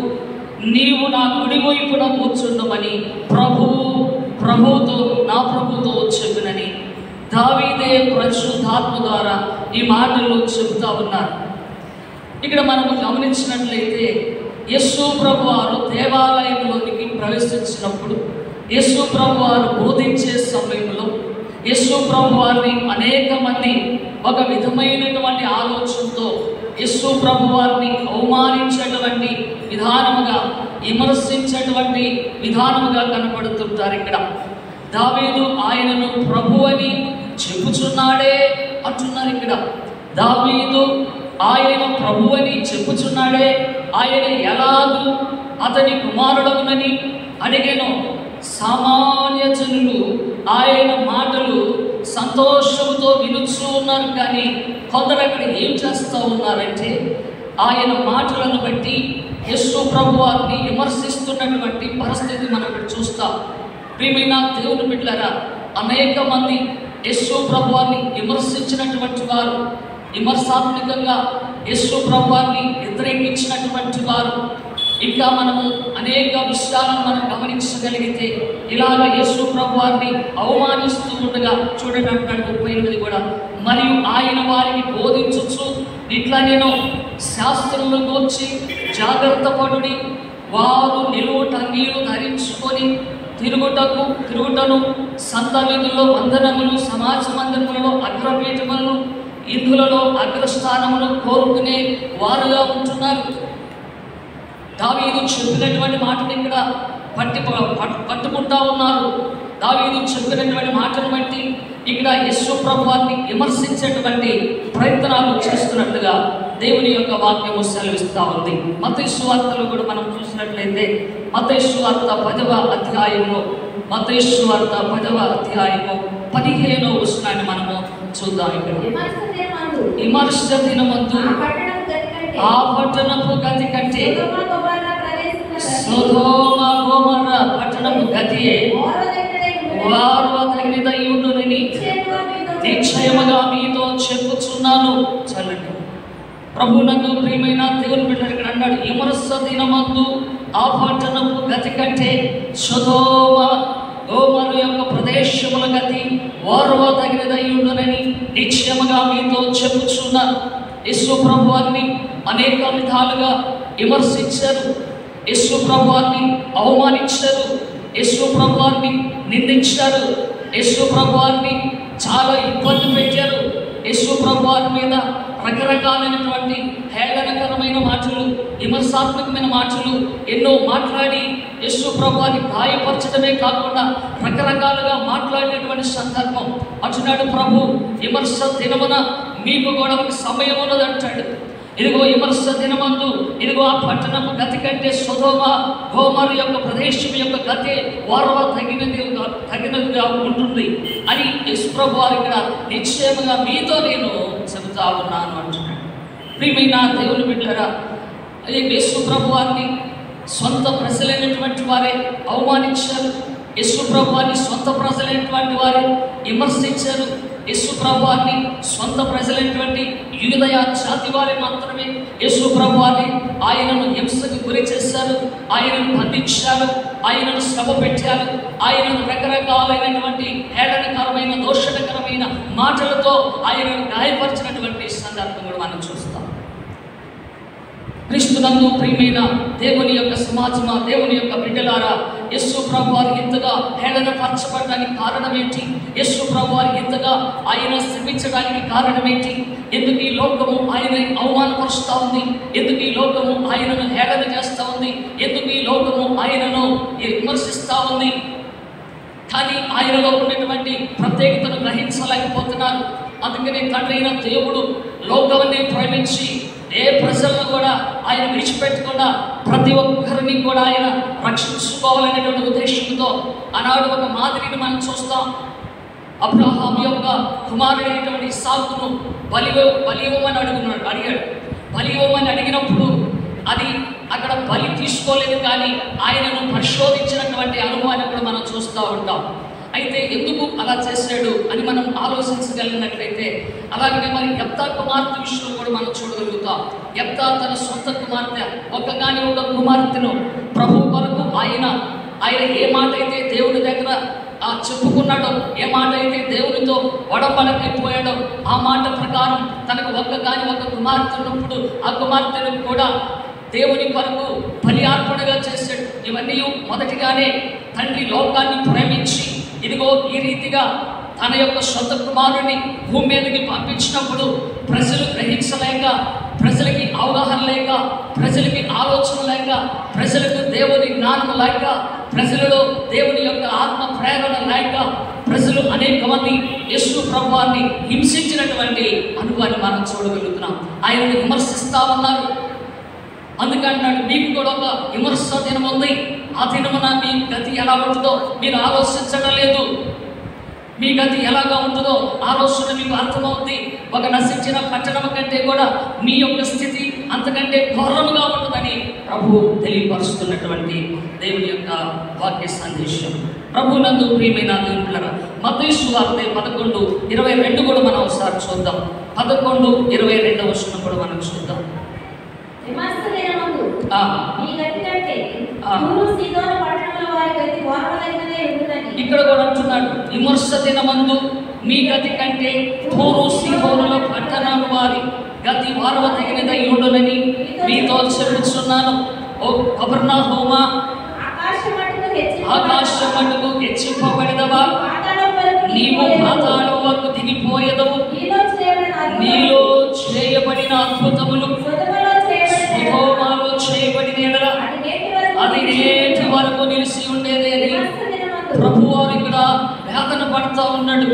నీవు నా కుడివైపున కూర్చుండమని ప్రభువుతో నా ప్రభుతో చెప్పినని దావీదే పరిశుద్ధాత్మ ద్వారా ఈ మాటలు చెబుతా ఉన్నారు. ఇక్కడ మనము గమనించినట్లయితే యేసు ప్రభువారు దేవాలయంలోనికి ప్రవేశించినప్పుడు, యేసు ప్రభువారు బోధించే సమయంలో యేసు ప్రభువారిని అనేక మంది ఒక విధమైనటువంటి ఆలోచనతో యేసు ప్రభువారిని అవమానించేటువంటి విధానముగా, విమర్శించేటువంటి విధానముగా కనపడుతుంటారు. ఇక్కడ దావీదు ఆయనను ప్రభు అని చెప్పుచున్నాడే అంటున్నారు. ఇక్కడ దావీదు ఆయన ప్రభు అని చెప్పుచున్నాడే, ఆయన ఎలాగూ అతని కుమారుడవునని అడిగెను. సామాన్య జనులు ఆయన మాటలు సంతోషంతో వినుచూ ఉన్నారు. కానీ కొందరు అక్కడ ఏం చేస్తూ ఉన్నారంటే ఆయన మాటలను బట్టి యేసు ప్రభువారిని విమర్శిస్తున్నటువంటి పరిస్థితి మనం ఇక్కడ చూస్తాం. ప్రియమైన దేవుని బిడ్డలారా, అనేక మంది యేసు ప్రభువారిని విమర్శించినటువంటి వారు, విమర్శాత్మకంగా యేసు ప్రభువారిని వ్యతిరేకించినటువంటి వారు, ఇంకా మనము అనేక విషయాలను మనం గమనించగలిగితే ఇలాగ యేసు ప్రభువారిని అవమానిస్తూ ఉండగా చూడండి అంటాడు 38 కూడా, మరియు ఆయన వారికి బోధించచ్చు ఇట్లా నేను శాస్త్రులను గూర్చి జాగ్రత్త పడుడి, వారు నిలువుటంగీలు ధరించుకొని తిరుగుటను సంత వీధుల్లో వందనములు, సమాజ మందిరములలో అగ్రపీఠములను, ఇందులలో అగ్రస్థానములు కోరుకునే వారుగా ఉంటున్నారు. దావీదు చెప్పినటువంటి మాటను ఇక్కడ పట్టుకుంటా ఉన్నారు. దావీదు చెప్పినటువంటి మాటను బట్టి ఇక్కడ యేసు ప్రభువారిని విమర్శించేటువంటి ప్రయత్నాలు చేస్తున్నట్లుగా దేవుని యొక్క వాక్యము సెలవిస్తూ ఉంది. మత్తయి సువార్తలో కూడా మనం చూసినట్లయితే మత్తయి సువార్త 10వ అధ్యాయంలో 15వ వచనాన్ని మనము చూద్దాం. ఇక్కడ విమర్శ దినమందు ఆ పట్టణపు గతి కంటే సొదొమ గొమొర్ర పట్టణపు గతియే వారవదగినదయ్యుండునని నిశ్చయముగా మీతో చెప్పుచున్నాను. చల్లండి. ప్రభువునందు ప్రియమైన దేవుని బిడ్డలు ఇక్కడ అన్నాడు, విమర్శ దినమందు ఆ పట్టణపు గతి కంటే సొదొమ గొమొర్ర యొక్క ప్రదేశముల గతి వారవదగినదయ్యుండునని నిశ్చయముగా మీతో చెప్పుచున్నాను. యేసు ప్రభువారిని అనేక విధాలుగా విమర్శించారు, యేసు ప్రభువారిని అవమానించారు, యేసు ప్రభువారిని నిందించారు, యేసు ప్రభువారిని చాలా ఇబ్బంది పెట్టారు. యేసు ప్రభు వారి మీద రకరకాలైనటువంటి హేళనకరమైన మాటలు, విమర్శాత్మకమైన మాటలు ఎన్నో మాట్లాడి యేసు ప్రభు వారిని గాయపరచడమే కాకుండా రకరకాలుగా మాట్లాడినటువంటి సందర్భం. అంటున్నాడు ప్రభు, విమర్శ దినమున మీకు కూడా ఒక సమయం ఉన్నదంటాడు. ఇదిగో విమర్శ దినమందు ఇదిగో ఆ పట్టణపు గతి కంటే సొదొమ గొమొర్రా యొక్క ప్రదేశం యొక్క గతి వారవ తగినదిగా ఉంటుంది అని యేసు ప్రభు వారు ఇక్కడ నిశ్చయముగా మీతో నేను చెబుతా ఉన్నాను అంటున్నాడు. ప్రియమైన దేవుని బిడ్డలారా, యేసు ప్రభు వారిని సొంత ప్రజలైనటువంటి వారే అవమానించారు. యేసు ప్రభు వారిని సొంత ప్రజలైనటువంటి వారే విమర్శించారు. యేసు ప్రభు వారిని సొంత ప్రజలైనటువంటి యూదయ జాతి వారే మాత్రమే యేసు ప్రభు వారిని ఆయనను హింసకు గురి చేశారు, ఆయనను బంధించారు, ఆయనను శ్రమ పెట్టారు, ఆయనను రకరకాలైనటువంటి హేళనకరమైన దోషణకరమైన మాటలతో ఆయనను గాయపరిచినటువంటి సందర్భం కూడా మనం చూస్తాం. క్రీస్తునందు ప్రియమైన దేవుని యొక్క సమాజమా, దేవుని యొక్క బిడ్డలారా, యేసు ప్రభు వారు ఇంతగా హేళనపరచబడడానికి కారణం ఏంటి? యేసు ప్రభు వారు ఇంతగా ఆయన శ్రమించడానికి కారణం ఏంటి? ఎందుకు ఈ లోకము ఆయన అవమానపరుస్తూ ఉంది? ఎందుకు ఈ లోకము ఆయనను హేళన చేస్తూ ఉంది? ఎందుకు ఈ లోకము ఆయనను విమర్శిస్తూ ఉంది? కానీ ఆయనలో ఉన్నటువంటి ప్రత్యేకతను గ్రహించలేకపోతున్నారు. అందుకనే తండ్రి అయిన దేవుడు లోకాన్ని ప్రేమించి ఏ ప్రజలను కూడా ఆయన విడిచిపెట్టకుండా ప్రతి ఒక్కరిని కూడా ఆయన రక్షించుకోవాలనేటువంటి ఉద్దేశంతో ఆనాడు ఒక మాదిరిని మనం చూస్తాం. అబ్రహాం యొక్క కుమారుడైనటువంటి ఇస్సాకును బలి ఇవ్వమని అడిగాడు. బలి ఇవ్వమని అడిగినప్పుడు అది అక్కడ బలి తీసుకోలేదు, కానీ ఆయనను పరిశోధించినటువంటి అనుభవాన్ని కూడా మనం చూస్తూ ఉంటాం. అయితే ఎందుకు అలా చేశాడు అని మనం ఆలోచించగలిగినట్లయితే, అలాగనే మరి యెఫ్తా కుమార్తె విషయంలో కూడా మనం చూడగలుగుతాం. యెఫ్తా తన సొంత కుమార్తె ఒక కుమార్తెను ప్రభు కొరకు ఆయన ఏ మాట అయితే దేవుని దగ్గర చెప్పుకున్నాడో, ఏ మాట అయితే దేవునితో వడబడకైపోయాడో ఆ మాట ప్రకారం తనకు ఒక కుమార్తె ఉన్నప్పుడు ఆ కుమార్తెను కూడా దేవుని కొరకు బలి అర్పణగా చేశాడు. ఇవన్నీ మొదటిగానే తండ్రి లోకాన్ని ప్రేమించి ఇదిగో ఈ రీతిగా తన యొక్క సొంత కుమారుని భూమి మీదకి పంపించినప్పుడు ప్రజలు గ్రహించలేక, ప్రజలకి అవగాహన లేక, ప్రజలకి ఆలోచన లేక, ప్రజలకు దేవుని జ్ఞానం లేక, ప్రజలలో దేవుని యొక్క ఆత్మ ప్రేరణ లేక ప్రజలు అనేక మంది యేసు ప్రభువాన్ని హింసించినటువంటి అనుభవాన్ని మనం చూడగలుగుతున్నాం. ఆయనను విమర్శిస్తా ఉన్నారు. అందుకంటున్నాడు, మీకు కూడా ఒక విమర్శ దినం ఉంది. ఆ దినమున మీ గతి ఎలా ఉంటుందో మీరు ఆలోచించడం లేదు. మీ గతి ఎలాగా ఉంటుందో ఆలోచన మీకు అర్థమవుతుంది. ఒక నశించిన పట్టణం కంటే కూడా మీ యొక్క స్థితి అంతకంటే ఘోరముగా ఉంటుందని ప్రభు తెలియపరుస్తున్నటువంటి దేవుని యొక్క వాక్య సందేశం. ప్రభు నందు ప్రియమైన దేవుని మత్తయి సువార్త 11:22 కూడా మనం ఒకసారి చూద్దాం. 11:22 కూడా మనం చూద్దాం. ఇక్కడ కూడా అంటున్నాడు, విమర్శ దినమందు మీ గతి కంటే తూరు సీదోనుల పట్టణాల వారి గతి వారవదగినదై ఉండునని మీతో చెప్పుచున్నాను. ఓ కపెర్నహూమ, ఆకాశమట్టుకు హెచ్చింపబడినవా, నీవు పాతాళం వరకు దిగిపోయేదవు. నీలో చేయబడిన అద్భుతములు సొదొమలో చేయబడిన అది నేటి వరకు నిలిచి ఉండేదేని ప్రభు వారు ఇక్కడ వేదన పడుతూ ఉన్నాడు.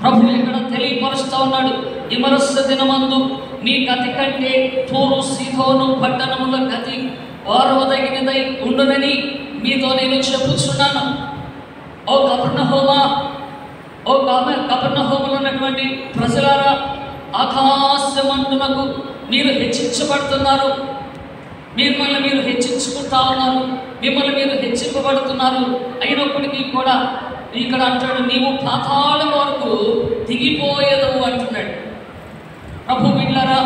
ప్రభు ఇక్కడ తెలియపరుస్తూ ఉన్నాడు, విమర్శ దినమందు మీ గతి కంటే తూరు సీదోను పట్టణముల గతి వారవదగినదై ఉండునని మీతో నేను చెప్పుచున్నాను. ఓ కపెర్నహూమ, ఓ కపెర్నహూములో ఉన్నటువంటి ప్రజలారా, ఆకాశమంటునకు మీరు హెచ్చించబడుతున్నారు. మిమ్మల్ని మీరు హెచ్చించుకుంటా ఉన్నారు, మిమ్మల్ని మీరు హెచ్చింపబడుతున్నారు. అయినప్పటికీ కూడా ఇక్కడ అంటాడు, నీవు పాతాళం వరకు దిగిపోయేదవు అంటున్నాడు. ప్రభు బిడ్డలారా,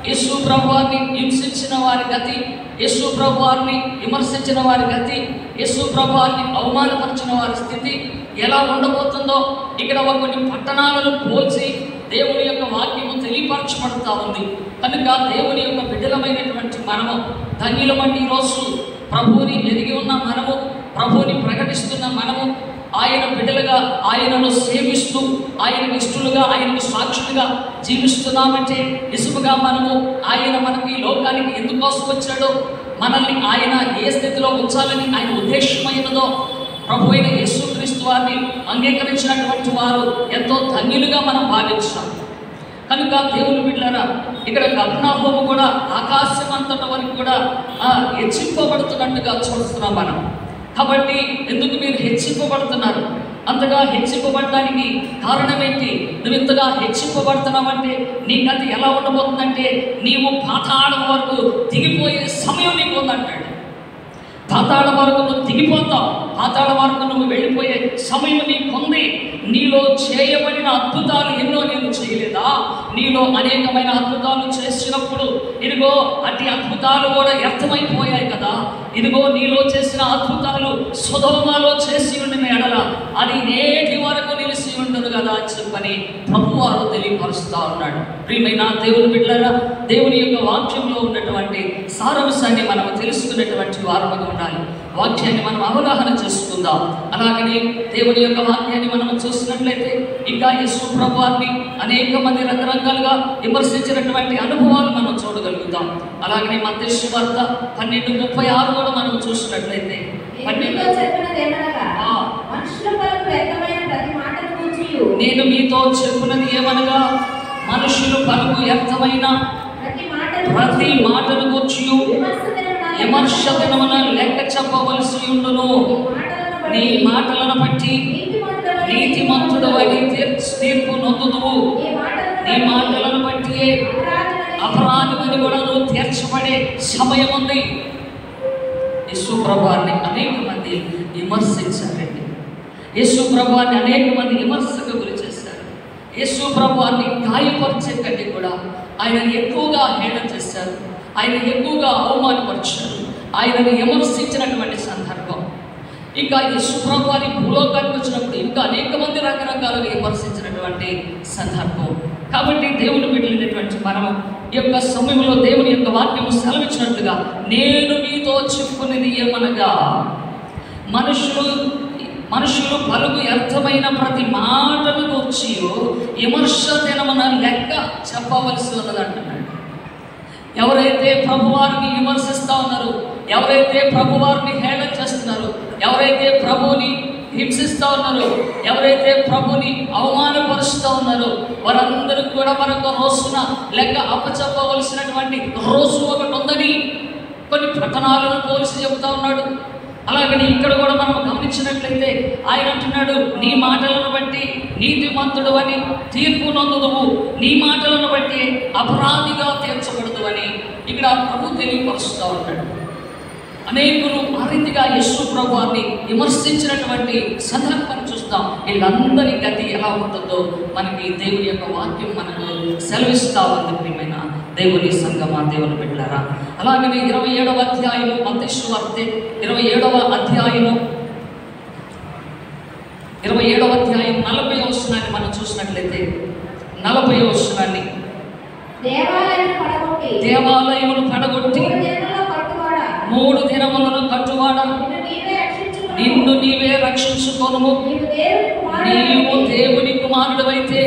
యేసు ప్రభువారిని హింసించిన వారి గతి, యేసు ప్రభువారిని విమర్శించిన వారి గతి, యేసు ప్రభువారిని అవమానపరిచిన వారి స్థితి ఎలా ఉండబోతుందో ఇక్కడ కొన్ని పట్టణాలను పోల్చి దేవుని యొక్క వాక్యము తెలియపరచబడుతూ ఉంది. కనుక దేవుని యొక్క బిడ్డలమైనటువంటి మనము ధన్యులమండి. ఈరోజు ప్రభువుని ఎరిగి ఉన్న మనము, ప్రభువుని ప్రకటిస్తున్న మనము, ఆయన బిడ్డలుగా ఆయనను సేవిస్తూ ఆయనకు ఇష్టలుగా ఆయనకు సాక్షులుగా జీవిస్తున్నామంటే నిజముగా మనము ఆయన మనకి ఈ లోకానికి ఎందుకోసం వచ్చాడో, మనల్ని ఆయన ఏ స్థితిలో ఉంచాలని ఆయన ఉద్దేశమైనదో ప్రభు అయిన యేసుక్రీస్తు వారిని అంగీకరించినటువంటి వారు ఎంతో ధన్యులుగా మనం భావించాం. కనుక దేవుని బిడ్డలారా, ఇక్కడ కపెర్నహూము కూడా ఆకాశం అంతట వరకు కూడా హెచ్చింపబడుతున్నట్టుగా చూస్తున్నాం మనం. కాబట్టి ఎందుకు మీరు హెచ్చింపబడుతున్నారు? అంతగా హెచ్చింపబడడానికి కారణం ఏంటి? నువ్వు ఇంతగా హెచ్చింపబడుతున్నావంటే నీ గతి ఎలా ఉండబోతుందంటే, నీవు పాతాళం వరకు దిగిపోయే సమయం నీకు ఉందంటాడు. పాతాళం వరకు నువ్వు దిగిపోతావు, పాతాళం వరకు నువ్వు వెళ్ళిపోయే సమయం నీకుంది. నీలో చేయబడిన అద్భుతాలు ఎన్నో నేను చేయలేదా? నీలో అనేకమైన అద్భుతాలు చేసినప్పుడు ఇదిగో అట్టి అద్భుతాలు కూడా వ్యర్థమైపోయాయి కదా. ఇదిగో నీలో చేసిన అద్భుతాలు సొదొమలో చేసి ఉండిన ఎడల అది నేటి వరకు నిలిచి ఉండదు కదా అని చెప్పని ప్రభువారు తెలియపరుస్తూ ఉన్నాడు. ప్రియమైన దేవుని బిడ్డలారా, దేవుని యొక్క వాక్యంలో ఉన్నటువంటి సారాంశాన్ని మనం తెలుసుకున్నటువంటి వారముగా ఉండాలి. వాక్యాన్ని మనం అవగాహన చేసుకుందాం. అలాగనే దేవుని యొక్క వాక్యాన్ని మనం చూసినట్లయితే ఇంకా యేసు ప్రభువారిని అనేక మంది రకరకాలుగా విమర్శించినటువంటి అనుభవాలు మనం చూడగలుగుతాం. అలాగనే మత్తయి సువార్త 12:36 కూడా మనం చూసినట్లయితే నేను మీతో చెప్పినది ఏమనగా మనుషులు పలుకు వ్యర్థమైన ప్రతి మాటను గూర్చి విమర్శ దినమున లెక్క చెప్పవలసి ఉండును. నీ మాటలను బట్టి నీతిమంతుడు అని తీర్పు నొందుదువు. నీ మాటలను బట్టి అపరాధమని కూడా నువ్వు తీర్చబడే సమయం ఉంది. యేసు ప్రభువారిని అనేక మంది విమర్శించారండి. యేసు ప్రభువారిని అనేక మంది విమర్శకు గురి చేశారు. యేసు ప్రభువారిని గాయపరిచే కంటే కూడా ఆయనను ఎక్కువగా హేళన చేశారు, ఆయన ఎక్కువగా అవమానపరిచారు, ఆయనను విమర్శించినటువంటి సందర్భం. ఇంకా యేసు ప్రభువారి భూలోకానికి వచ్చినప్పుడు ఇంకా అనేక మంది రకరకాలుగా విమర్శించినటువంటి సందర్భం. కాబట్టి దేవుని బిడ్డలైనటువంటి మనం ఈ యొక్క సమయంలో దేవుని యొక్క వాక్యము సెలవిచ్చినట్లుగా నేను మీతో చెప్పుకునేది ఏమనగా మనుషులు పలుకు అర్థమైన ప్రతి మాటను గూర్చి విమర్శ దినమున లెక్క చెప్పవలసి ఉన్నదంటున్నాడు. ఎవరైతే ప్రభువారిని విమర్శిస్తూ ఉన్నారో, ఎవరైతే ప్రభువారిని హేళన చేస్తున్నారో, ఎవరైతే ప్రభువుని హింసిస్తూ ఉన్నారో, ఎవరైతే ప్రభుని అవమానపరుస్తూ ఉన్నారో వారందరికీ కూడా మరొక రోజున లెక్క అప్పచెప్పవలసినటువంటి రోజు ఒకటి ఉందని కొన్ని పట్టణాలను పోల్చి చెబుతూ ఉన్నాడు. అలాగని ఇక్కడ కూడా మనం గమనించినట్లయితే ఆయన అంటున్నాడు, నీ మాటలను బట్టి నీతిమంతుడు అని తీర్పు నొందుదువు, నీ మాటలను బట్టి అపరాధిగా తీర్చబడదు అని ఇక్కడ ప్రభు తెలియపరుస్తూ ఉంటాడు. అనేకులు ఆ రీతిగా యేసు ప్రభువారిని విమర్శించినటువంటి సందర్భాన్ని చూస్తాం. వీళ్ళందరి గతి ఎలా ఉంటుందో మనకి దేవుని యొక్క వాక్యం మనకు సెలవిస్తూ ఉంది. ప్రియమైన దేవుని సంగమా, దేవుని బిడ్డలారా, అలాగనే 27వ అధ్యాయము మత్తయి సువార్త 27వ అధ్యాయము 40వ వచనాన్ని మనం చూసినట్లయితే 40వ వచనాన్ని దేవాలయమును పడగొట్టి 3 దినములను కట్టువాడ నిన్ను నీవే రక్షించుకొనుము. నీవు దేవుని కుమారుడవైతే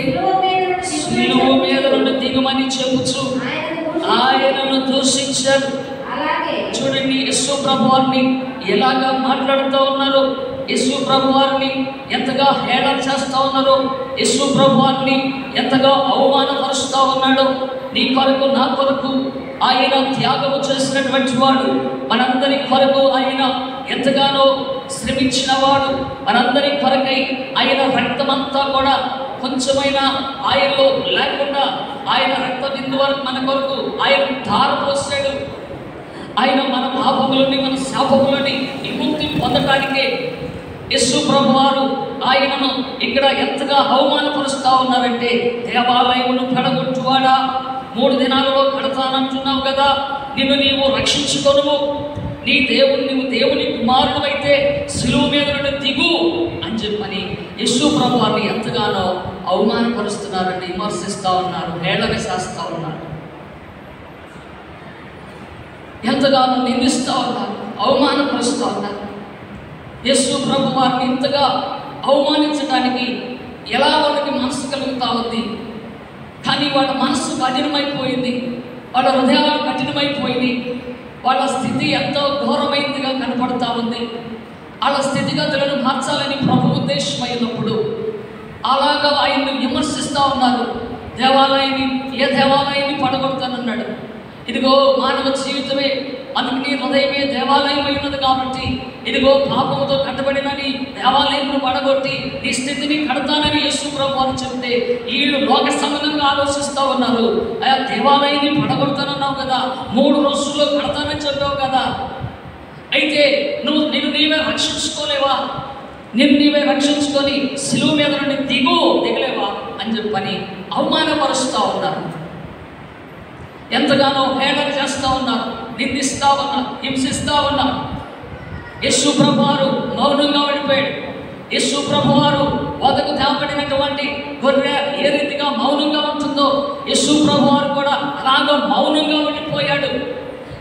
శిలువ మీద నుండి దిగుమని చెప్పుచు ఆయనను దూషించారు. చూడండి, యేసు ప్రభువారిని ఎలాగా మాట్లాడుతూ ఉన్నారు, యేసు ప్రభువారిని ఎంతగా హేళన చేస్తూ ఉన్నారు, యేసు ప్రభువారిని ఎంతగా అవమానపరుస్తూ ఉన్నాడు. నీ కొరకు నా కొరకు ఆయన త్యాగము చేసినటువంటి వాడు, మనందరి కొరకు ఆయన ఎంతగానో శ్రమించిన వాడు, మనందరి కొరకై ఆయన రక్తమంతా కూడా కొంచెమైనా ఆయనలో లేకుండా ఆయన రక్త బిందు వరకు మన కొరకు ఆయన ధారపోసాడు. ఆయన మన పాపములని మన శాపములని విముక్తి పొందటానికే యేసు ప్రభువారు ఆయనను ఇక్కడ ఎంతగా అవమానపరుస్తూ ఉన్నారంటే, దేవాలయమును పడగొట్టువాడా 3 దినాలలో కడతానంటున్నావు కదా, నిన్ను నీవు రక్షించుకొనుము. నువ్వు దేవుని కుమారుడు అయితే శిలువ మీద నుండి దిగు అని చెప్పని యేసు ప్రభువారిని ఎంతగానో అవమానపరుస్తున్నారండి, విమర్శిస్తూ ఉన్నారు, హేళన చేస్తూ ఉన్నారు, ఎంతగానో నిందిస్తూ ఉన్నారు, అవమానపరుస్తూ ఉన్నారు. యేసు ప్రభువారిని ఇంతగా అవమానించడానికి ఎలా వాళ్ళకి మనసు కలుగుతూ ఉంది. కానీ వాళ్ళ మనసు కఠినమైపోయింది, వాళ్ళ హృదయాలు కఠినమైపోయింది, వాళ్ళ స్థితి ఎంతో ఘోరమైనదిగా కనపడతా ఉంది. వాళ్ళ స్థితిగతులను మార్చాలని ప్రభు ఉద్దేశమైనప్పుడు అలాగా ఆయన్ని విమర్శిస్తూ ఉన్నారు. ఏ దేవాలయాన్ని పడగొడతానన్నాడు. ఇదిగో మానవ జీవితమే, అందుకని హృదయమే దేవాలయం అయినది కాబట్టి ఇదిగో పాపంతో కట్టబడిన నీ దేవాలయంను పడగొట్టి నీ స్థితిని కడతానని యేసు ప్రభువు అని చెప్తే వీళ్ళు లోక సంబంధంగా ఆలోచిస్తూ ఉన్నారు. ఆ దేవాలయాన్ని పడగొడతానన్నావు కదా, 3 రోజుల్లో కడతానని చెప్పావు కదా, అయితే నిన్ను నీవే రక్షించుకోలేవా, నిన్ను నీవే రక్షించుకొని సిలువ మీద నుండి దిగలేవా అని చెప్పని అవమానపరుస్తూ ఉన్నారు. ఎంతగానో హేళన చేస్తూ ఉన్నారు, నిందిస్తూ ఉన్నారు, హింసిస్తూ ఉన్నారు. యేసు ప్రభువారు మౌనంగా ఉండిపోయాడు. యేసు ప్రభువారు వదకు తేబడినటువంటి గొర్రె ఏ రీతిగా మౌనంగా ఉంటుందో యేసు ప్రభువారు కూడా అలాగా మౌనంగా ఉండిపోయాడు.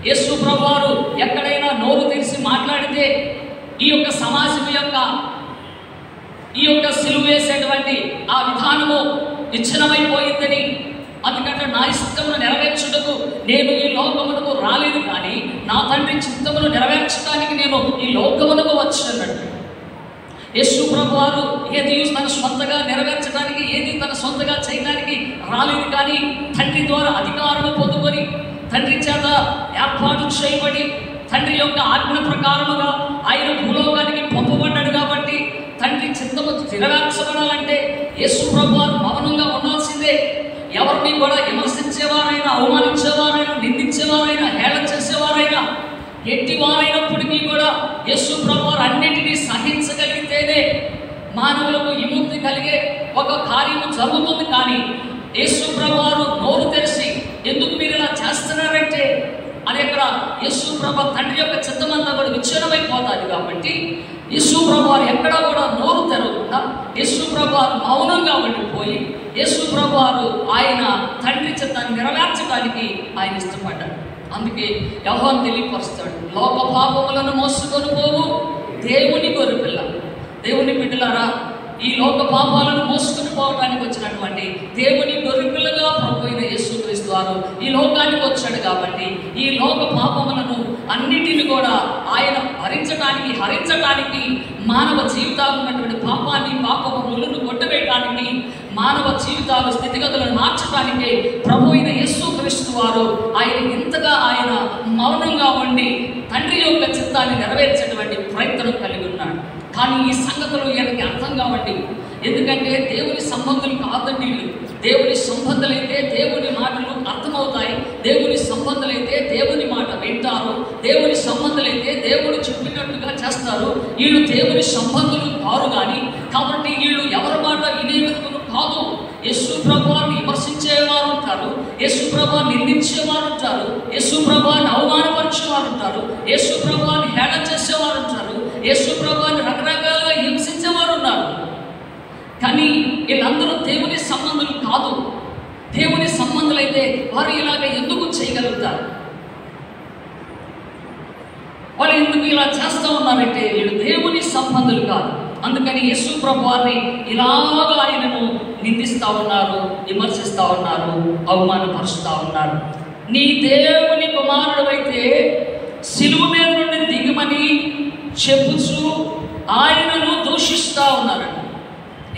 యేసు ప్రభువారు ఎక్కడైనా నోరు తెరిచి మాట్లాడితే ఈ యొక్క సమాజం ఈ యొక్క సిలువ వేసేటువంటి ఆ విధానము విచ్ఛిన్నమైపోయిందని, అందుకంటే నా ఇష్టమును నెరవేర్చుటకు నేను ఈ లోకమునకు రాలేదు, కానీ నా తండ్రి చిత్తమును నెరవేర్చడానికి నేను ఈ లోకమునకు వచ్చానన్నాడు. యేసు ప్రభువారు ఏది తన సొంతగా నెరవేర్చడానికి, ఏది తన సొంతగా చేయడానికి రాలేదు, కానీ తండ్రి ద్వారా అధికారము పొందుకొని తండ్రి చేత ఏర్పాటు చేయబడి తండ్రి యొక్క ఆజ్ఞ ప్రకారముగా ఆయన భూలోకానికి పంపబడ్డాడు. కాబట్టి తండ్రి చిత్తము నెరవేర్చబడాలంటే యేసు ప్రభువారు మౌనంగా ఉండాల్సిందే. ఎవరిని కూడా విమర్శించేవారైనా, అవమానించేవారైనా, నిందించేవారైనా, హేళన చేసేవారైనా, ఎట్టివారైనప్పటికీ కూడా యేసు ప్రభువారు అన్నిటినీ సహించగలిగితేనే మానవులకు విముక్తి కలిగే ఒక కార్యము జరుగుతుంది. కానీ యేసు ప్రభువారు నోరు తెరిచి ఎందుకు మీరు ఇలా చేస్తున్నారంటే అది అక్కడ యేసు ప్రభు తండ్రి యొక్క చిత్తమంతా కూడా విచ్ఛిన్నమైపోతుంది. కాబట్టి యేసు ప్రభువారు ఎక్కడా కూడా నోరు తెరవకుండా యేసు ప్రభువారు మౌనంగా ఉండిపోయి యేసు ప్రభువారు ఆయన తండ్రి చిత్తాన్ని నెరవేర్చడానికి ఆయన ఇష్టపడ్డాడు. అందుకే యోహాను తెలియపరుస్తాడు, లోక పాపములను మోసుకొని పోవు దేవుని గొర్రెపిల్ల. దేవుని బిడ్డలారా, ఈ లోక పాపాలను మోసుకొని పోవడానికి వచ్చినటువంటి దేవుని గొర్రెపిల్లగా ప్రభు అయిన యేసుక్రీస్తు వారు ఈ లోకానికి వచ్చాడు. కాబట్టి ఈ లోక పాపములను అన్నిటిని కూడా ఆయన హరించడానికి మానవ జీవితాలు ఉన్నటువంటి పాపములను కొట్టవేయడానికి, మానవ జీవితాలు స్థితిగతులను మార్చడానికి ప్రభు అయిన యేసుక్రీస్తు వారు ఇంతగా ఆయన మౌనంగా ఉండి తండ్రి యొక్క చిత్తాన్ని నెరవేర్చేటువంటి ప్రయత్నం కలిగి ఉన్నాడు. కానీ ఈ సంగతులు ఈయనకి అర్థం కావండి. ఎందుకంటే దేవుని సంబంధులు కాదండి వీళ్ళు. దేవుని సంబంధులైతే దేవుని మాటలు అర్థమవుతాయి, దేవుని సంబంధులైతే దేవుని మాట వింటారు, దేవుని సంబంధులైతే దేవుడు చెప్పినట్టుగా చేస్తారు. వీళ్ళు దేవుని సంబంధులు కారు. కానీ కాబట్టి వీళ్ళు ఎవరి మాట వినే వ్యక్తులు కాదు. యేసు ప్రభువాన్ని విమర్శించేవారు ఉంటారు, యేసు ప్రభువాన్ని నిందించేవారు ఉంటారు, యేసు ప్రభువాన్ని అవమానపరిచేవారు ఉంటారు, యేసు ప్రభువాన్ని హేళన చేసేవారు ఉంటారు, యేసు ప్రభువాన్ని రకరకాలుగా హింసించేవారు ఉన్నారు. కానీ వీళ్ళందరూ దేవుని సంబంధులు కాదు. దేవుని సంబంధులైతే వారు ఇలాగ ఎందుకు చేయగలుగుతారు? వాళ్ళు ఎందుకు ఇలా చేస్తూ ఉన్నారంటే వీళ్ళు దేవుని సంబంధులు కాదు. అందుకని యేసు ప్రభువాన్ని ఇలాగ ఆయనను నిందిస్తూ ఉన్నారు, విమర్శిస్తూ ఉన్నారు, అవమానపరుస్తూ ఉన్నారు. నీ దేవుని కుమారుడైతే సిలువ మీద నుండి దిగమని చెప్పుచు ఆయనను దూషిస్తూ ఉన్నారంట.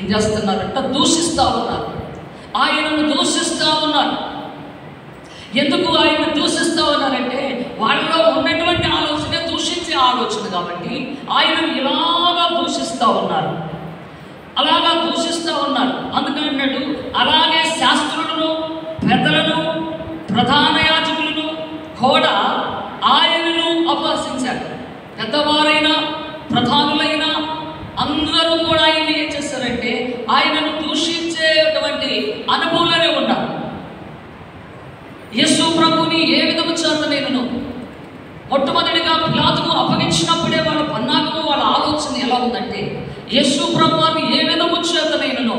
ఏం చేస్తున్నారంట? దూషిస్తూ ఉన్నారు, ఆయనను దూషిస్తూ ఉన్నారు. ఎందుకు ఆయన దూషిస్తూ ఉన్నారంటే వాళ్ళలో ఉన్నటువంటి ఆలోచన దూషించే ఆలోచన. కాబట్టి ఆయనను ఇలాగా దూషిస్తూ ఉన్నారు, అలాగా దూషిస్తూ ఉన్నారు. అందుకన్నాడు, అలాగే శాస్త్రులను, పెద్దలను, ప్రధాన యాజకులను కూడా ఆయనను అపహసించారు. పెద్దవారైనా ప్రధానులైనా అందరూ కూడా ఆయన్ని ఏం చేస్తారంటే ఆయనను దూషించేటువంటి అనుభవంలోనే ఉన్నారు. యేసు ప్రభుని ఏ విధము చేత నేను మొట్టమొదటిగా పిలాతుకు అప్పగించినప్పుడే వాళ్ళ పన్నాగము, వాళ్ళ ఆలోచన ఎలా ఉందంటే యేసు ప్రభువాన్ని ఏ విధము చేత నేను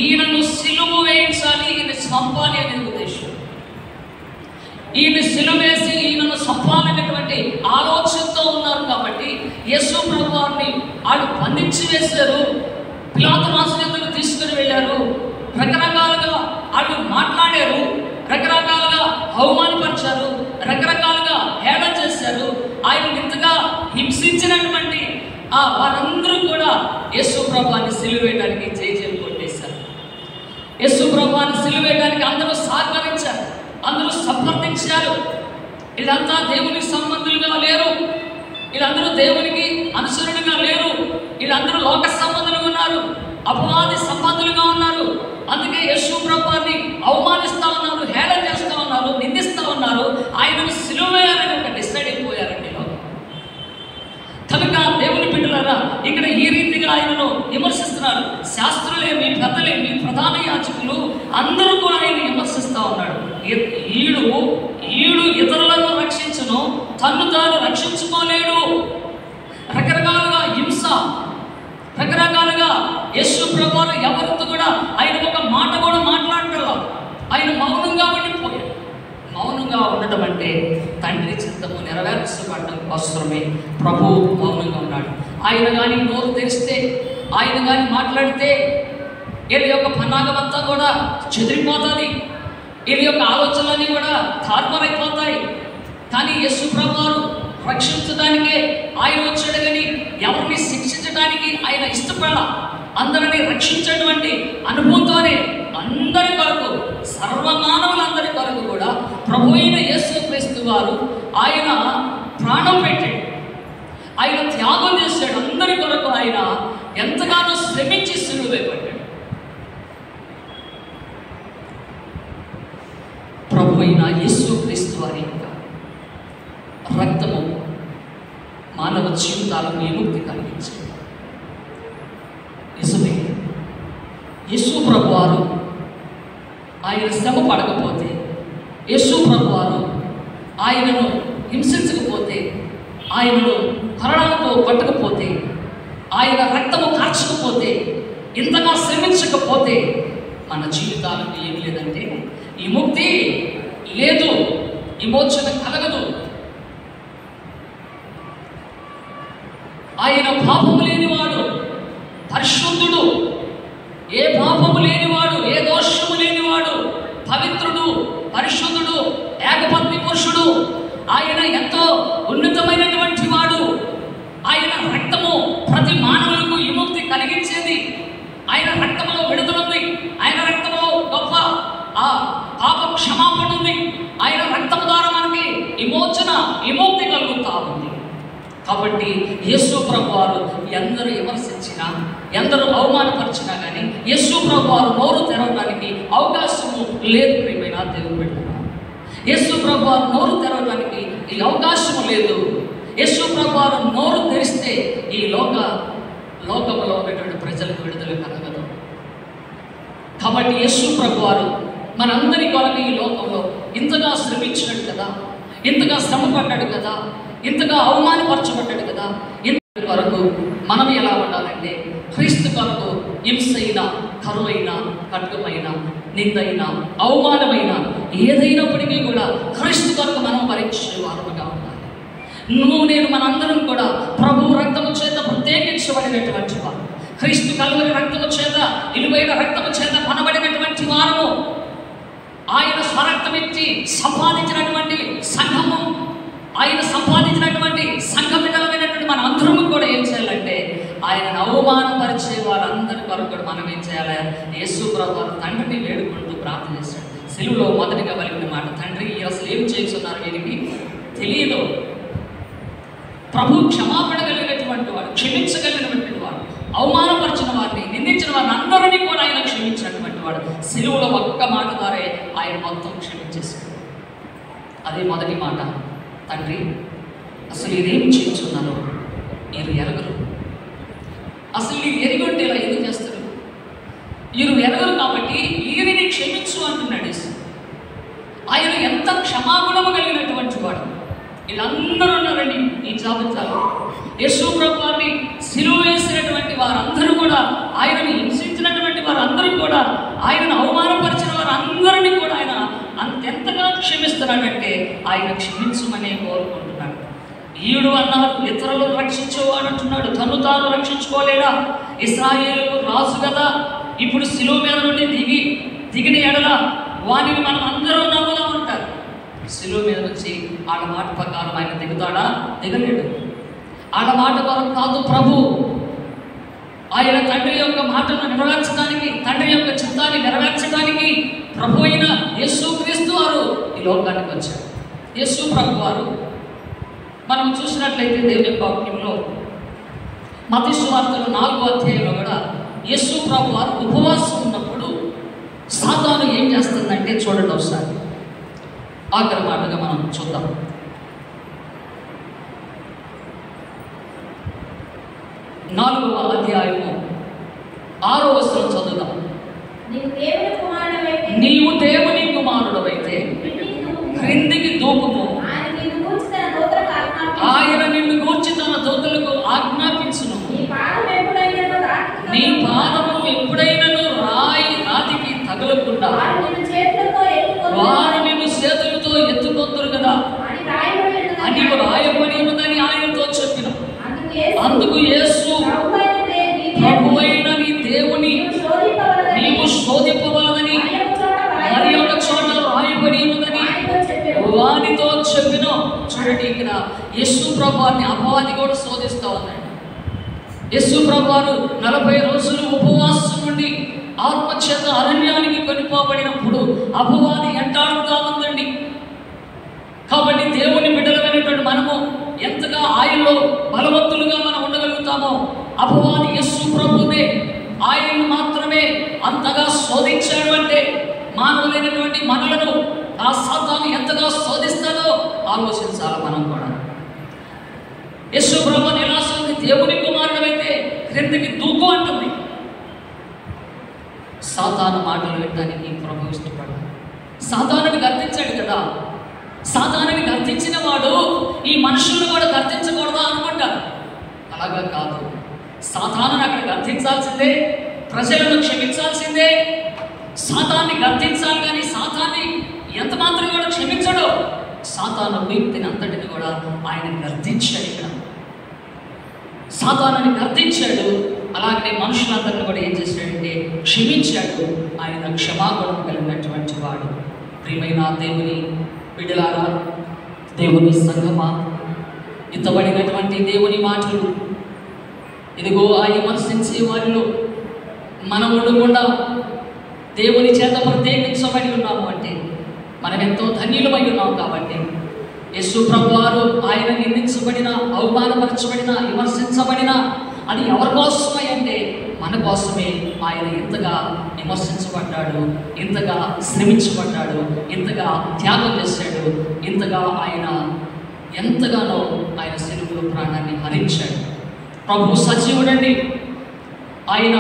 ఈయనను సిలువ వేయించాలి, ఈయన చంపాలి అనే ఉద్దేశం. ఈయన సిలువ వేసి ఈయనను చంపాలనేటువంటి ఆలోచనతో ఉన్నారు. కాబట్టి యేసు ప్రభువాన్ని వాళ్ళు బంధించి వేశారు. పిలాతు రాజు దగ్గరకు తీసుకుని వెళ్ళారు. రకరకాలుగా వాళ్ళు మాట్లాడారు, రకరకాలుగా అవమానపరిచారు, రకరకాలుగా హేళన చేశారు. ఆయన ఇంతగా హింసించినటువంటి వారందరూ కూడా యేసు ప్రభువుని సిలువ వేయడానికి జయజయలు కొట్టేశారు. యేసు ప్రభువుని సిలువ వేయడానికి అందరూ సహకరించారు, అందరూ సమర్థించారు. వీళ్ళంతా దేవునికి సంబంధులుగా లేరు, వీళ్ళందరూ దేవునికి అనుసరులుగా లేరు, వీళ్ళందరూ లోక సంబంధులుగా ఉన్నారు, అపవాది సంబంధులుగా ఉన్నారు. అందుకే యేసు ప్రభువుని అవమానిస్తూ ఉన్నారు, హేళన చేస్తూ ఉన్నారు, నిందిస్తూ ఉన్నారు. ఆయనను సిలువ వేయాలని ఒక డిసైడ్ అయిపోయారండి. కనుక దేవుని బిడ్డలారా, ఇక్కడ ఈ రీతిగా ఆయనను విమర్శిస్తున్నారు. శాస్త్రులేమి, పెద్దలేమి, ప్రధాన యాజకులు అందరూ కూడా ఆయన విమర్శిస్తూ ఉన్నాడు. ఈడు ఇతరులను రక్షించును, తన్ను తాను రక్షించుకోలేడు. రకరకాలుగా హింస, రకరకాలుగా యేసు ప్రభువును ఎవరితో కూడా ఆయన ఒక మాట కూడా మాట్లాడలేదు. ఆయన మౌనంగా ఉండిపోయాడు. మౌనంగా ఉండటం అంటే తండ్రి చిత్తము నెరవేర్చబడటం కోసమే ప్రభువు మౌనంగా ఉన్నాడు. ఆయన కానీ నోరు తెరిస్తే, ఆయన కానీ మాట్లాడితే వీళ్ళ యొక్క పన్నాగం అంతా కూడా చెదిరిపోతుంది, వీళ్ళ యొక్క ఆలోచనలన్నీ కూడా తారుమారైపోతాయి. కానీ యేసు ప్రభువు రక్షించడానికే ఆయన వచ్చాడు, కానీ ఎవరిని శిక్షించడానికి ఆయన ఇష్టపడాల. అందరినీ రక్షించేటువంటి అనుభవంతోనే అందరి కొరకు, సర్వమానవులందరి కొరకు కూడా ప్రభు అయిన యేసుక్రీస్తు వారు ఆయన ప్రాణం పెట్టాడు, ఆయన త్యాగం చేశాడు. అందరి కొరకు ఆయన ఎంతగానో శ్రమించి సిలువ వేయబడ్డాడు. ప్రభు అయిన యేసుక్రీస్తు వారి యొక్క రక్తము మానవ జీవితాలకు విముక్తి కలిగించింది. నిజమే, యేసు ప్రభువారు ఆయన శ్రమ పడకపోతే, యేసు ప్రభువారు ఆయనను హింసించకపోతే, ఆయనను మరణంతో కొట్టకపోతే, ఆయన రక్తము కార్చకపోతే, ఇంతగా శ్రమించకపోతే మన జీవితాలకు ఏమి లేదంటే విముక్తి లేదు, విమోచన కలగదు. ఆయన పాపము లేనివాడు, పరిశుద్ధుడు, ఏ పాపము లేనివాడు, ఏ దోషము లేనివాడు, పవిత్రుడు, పరిశుద్ధుడు, ఏకపత్ని పురుషుడు. ఆయన ఎంతో ఉన్నతమైనటువంటి వాడు. ఆయన రక్తము ప్రతి మానవులకు విముక్తి కలిగించేది. ఆయన రక్తములో విడుదలుంది, ఆయన రక్తములో గొప్ప పాప క్షమాపణ ఉంది. ఆయన రక్తము ద్వారా మనకి విమోచన, విముక్తి కలుగుతూ ఉంది. కాబట్టి యేసు ప్రభువారు ఎందరూ విమర్శించినా, ఎందరూ అవమానపరిచినా కానీ యేసు ప్రభువారు నోరు తెరవడానికి అవకాశము లేదు. ప్రియమైన దేవుని బిడ్డలారా, యేసు ప్రభువారు నోరు తెరవడానికి ఈ అవకాశము లేదు. యేసు ప్రభువారు నోరు తెరిస్తే ఈ లోకంలో ఉన్నటువంటి ప్రజలకు విడుదల కలగదు. కాబట్టి యేసు ప్రభువారు మనందరి కొరకు ఈ లోకంలో ఇంతగా శ్రమించినాడు కదా, ఇంతగా శ్రమ పడ్డాడు కదా, ఇంతగా అవమానపరచబడ్డాడు కదా. ఇంత కొరకు మనం ఎలా ఉండాలంటే, క్రీస్తు కొరకు హింసైన, కరువైన, ఖడ్గమైన, నిందైన, అవమానమైన ఏదైనప్పటికీ కూడా క్రీస్తు కొరకు మనం పరీక్ష వారముగా ఉండాలి. నేను మనందరం కూడా ప్రభు రక్తము చేత ప్రత్యేకించబడినటువంటి వారు, క్రీస్తు కలువరి రక్తము చేత, విలువైన రక్తము చేత కొనబడినటువంటి వారము. ఆయన స్వరక్తం ఇచ్చి సంపాదించినటువంటి సంఘము, ఆయన సంపాదించినటువంటి సంఘ బిడ్డలమైనటువంటి మన అందరము కూడా ఏం చేయాలంటే, ఆయనను అవమానపరిచే వారందరి కొరకు కూడా మనం ఏం చేయాలి? యేసు ప్రభువు తండ్రిని వేడుకుంటూ ప్రార్థన చేశాడు. సిలువలో మొదటిగా పలికిన మాట, తండ్రి అసలు ఏం చేస్తున్నారు వీరికి తెలియదు. ప్రభు క్షమాపణ కలిగినటువంటి వాడు, క్షమించగలిగినటువంటి వాడు, అవమానపరిచిన వారిని, నిందించిన వారిని అందరినీ కూడా ఆయన క్షమించినటువంటి వాడు. సిలువలో ఒక్క మాట ద్వారా ఆయన మొత్తం క్షమించేశాడు. అదే మొదటి మాట, తండ్రి అసలు ఇదేం చేస్తున్నారో మీరు ఎరగరు. అసలు మీరు ఎరిగొట్టి ఇలా ఎందుకు చేస్తారు? మీరు ఎరగరు కాబట్టి వీరిని క్షమించు అంటున్నాడు. ఆయన ఎంత క్షమాగుణము కలిగినటువంటి వాడు. వీళ్ళందరూ ఉన్నారండి ఈ జాబితాలో. యేసు ప్రభువుని సిలువ వేసినటువంటి వారందరూ కూడా, ఆయనను హింసించినటువంటి వారందరూ కూడా, ఆయనను అవమానపరిచిన వారందరినీ కూడా ఆయన అంతెంతగా క్షమిస్తున్నాడంటే ఆయన క్షమించమనే కోరుకుంటున్నాడు. ఈడు అన్నారు, ఇతరులను రక్షించేవాడు అంటున్నాడు, తను తాను రక్షించుకోలేడా? ఇశ్రాయేలు రాజు కదా, ఇప్పుడు శిలువ మీద నుండి దిగిన ఎడల వానిని మనం అందరం నమ్ముదాం అంటారు. శిలువ మీద నుంచి ఆడ మాట ప్రకారం ఆయన దిగుతాడా? దిగలేడు. ఆడ మాట కొరకు కాదు ప్రభు, ఆయన తండ్రి యొక్క మాటను నెరవేర్చడానికి, తండ్రి యొక్క చిత్తాన్ని నెరవేర్చడానికి ప్రభు అయిన యేసుక్రీస్తు వారు ఈ లోకానికి వచ్చారు. యేసు ప్రభు వారు మనం చూసినట్లయితే దేవుని యొక్క వాక్యంలో మత్తయి సువార్తలో 4వ అధ్యాయంలో కూడా యేసు ప్రభు వారు ఉపవాసం ఉన్నప్పుడు సాతాను ఏం చేస్తుందంటే చూడండి ఒకసారి. ఆఖరి మాటగా మనం చూద్దాం. 4వ అధ్యాయము 6వ వచనం చదువుదాం. నీవు దేవుని కుమారుడవైతే క్రిందికి దూకుము, ఆయన నిన్ను గూర్చి తన దూతలకు ఆజ్ఞాపించును. నీ పాదము ఎప్పుడైనను రాతికి తగలకుండా వారు నిన్ను చేతులతో ఎత్తుకొందురు కదా అని రాయబడి ఉన్నదని ఆయనతో చెప్పిన. అందుకు యేసు, ప్రభువైన నీ దేవుని నీవు శోధింపవలదని మరి ఒక చోట రాయబడి ఉన్నదని వానితో చెప్పిన. చూడండి, ఇక్కడ యేసు ప్రభువారిని అపవాది కూడా శోధిస్తూ ఉన్నాడు. యేసు ప్రభువారు 40 రోజులు ఉపవాసం నుండి ఆత్మచేత అరణ్యానికి కొనిపోబడినప్పుడు అపవాది ఎంటాడుతూ ఉందండి. కాబట్టి దేవుని బిడ్డలమైనటువంటి మనము ఎంతగా ఆయనలో బలవంతులుగా మనం ఉండగలుగుతామో, అపవాది యేసు ప్రభునే ఆయన్ని మాత్రమే అంతగా శోధించాడు అంటే మానవులైనటువంటి మనలను ఆ సాతాను ఎంతగా శోధిస్తాడో ఆలోచించాలి మనం కూడా. యేసు ప్రభువుని ఎలా శోధి, దేవుని కుమారుడైతే క్రిందికి దూకు అంటుంది. సాతాను మాటలు వినడానికి ప్రభు ఇష్టపడ్డాడు. సాతానుని గర్తించాడు కదా. సాతానుని గర్తించిన వాడు ఈ మనుషులను కూడా గర్తించకూడదా అనుకుంటారు. అలాగా కాదు. సాతానుని అక్కడ గర్తించాల్సిందే, ప్రజలను క్షమించాల్సిందే. సాతాన్ని గర్తించాలి, కానీ సాతాన్ని ఎంత మాత్రం కూడా క్షమించడు. సాతాను వ్యక్తిని అంతటిని కూడా ఆయన గర్తించాడు. ఇక్కడ సాతానుని గర్తించాడు. అలాగే మనుషులందరినీ కూడా ఏం చేశాడంటే క్షమించాడు. ఆయన క్షమాగుణం కలిగినటువంటి వాడు. ప్రియమైన దేవుని బిడ్డలారా, దేవుని సంగమా, ఇతబడినటువంటి దేవుని మాటలు ఇదిగో ఆ విమర్శించే వారిలో మనం ఉండకుండా దేవుని చేత ప్రత్యేకించబడి ఉన్నాము అంటే మనం ఎంతో ధన్యులమై ఉన్నాం. కాబట్టి యేసు ప్రభువారు ఆయన నిందించబడిన, అవమానపరచబడిన, విమర్శించబడిన అది ఎవరి కోసమే అంటే మన కోసమే. ఆయన ఎంతగా విమర్శించబడ్డాడు, ఇంతగా శ్రమించబడ్డాడు, ఇంతగా త్యాగం చేశాడు, ఇంతగా ఆయన ఎంతగానో ఆయన శిలువలో ప్రాణాన్ని హరించాడు. ప్రభు సజీవుడండి. ఆయన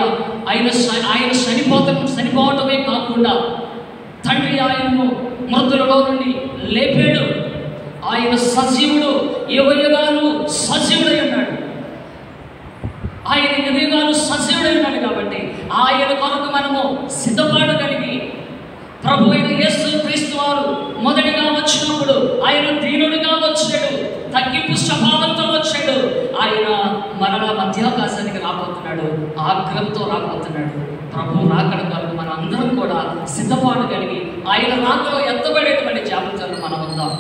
చనిపోవటమే కాకుండా తండ్రి ఆయనను మృతులలో నుండి లేపాడు. ఆయన సజీవుడు, యుగయుగాలు సజీవుడై ఉన్నాడు. ఆయన యుగయుగాలు సజీవుడై ఉన్నాడు. కాబట్టి ఆయన కొరకు మనము సిద్ధపాటు కలిగి, ప్రభు అయిన యేసు క్రీస్తు వారు మొదటిగా వచ్చినప్పుడు ఆయన దీనుడిగా వచ్చాడు, తగ్గింపు స్వభావంతో వచ్చాడు. ఆయన మరలా మధ్యాకాశానికి రాబోతున్నాడు, ఆగ్రహంతో రాబోతున్నాడు. ప్రభు రాకడ కొరకు మనం అందరం కూడా సిద్ధపాటు కలిగి ఆయన రాకలో ఎత్తబడేటువంటి జాబితాలు మనం ఉందాం.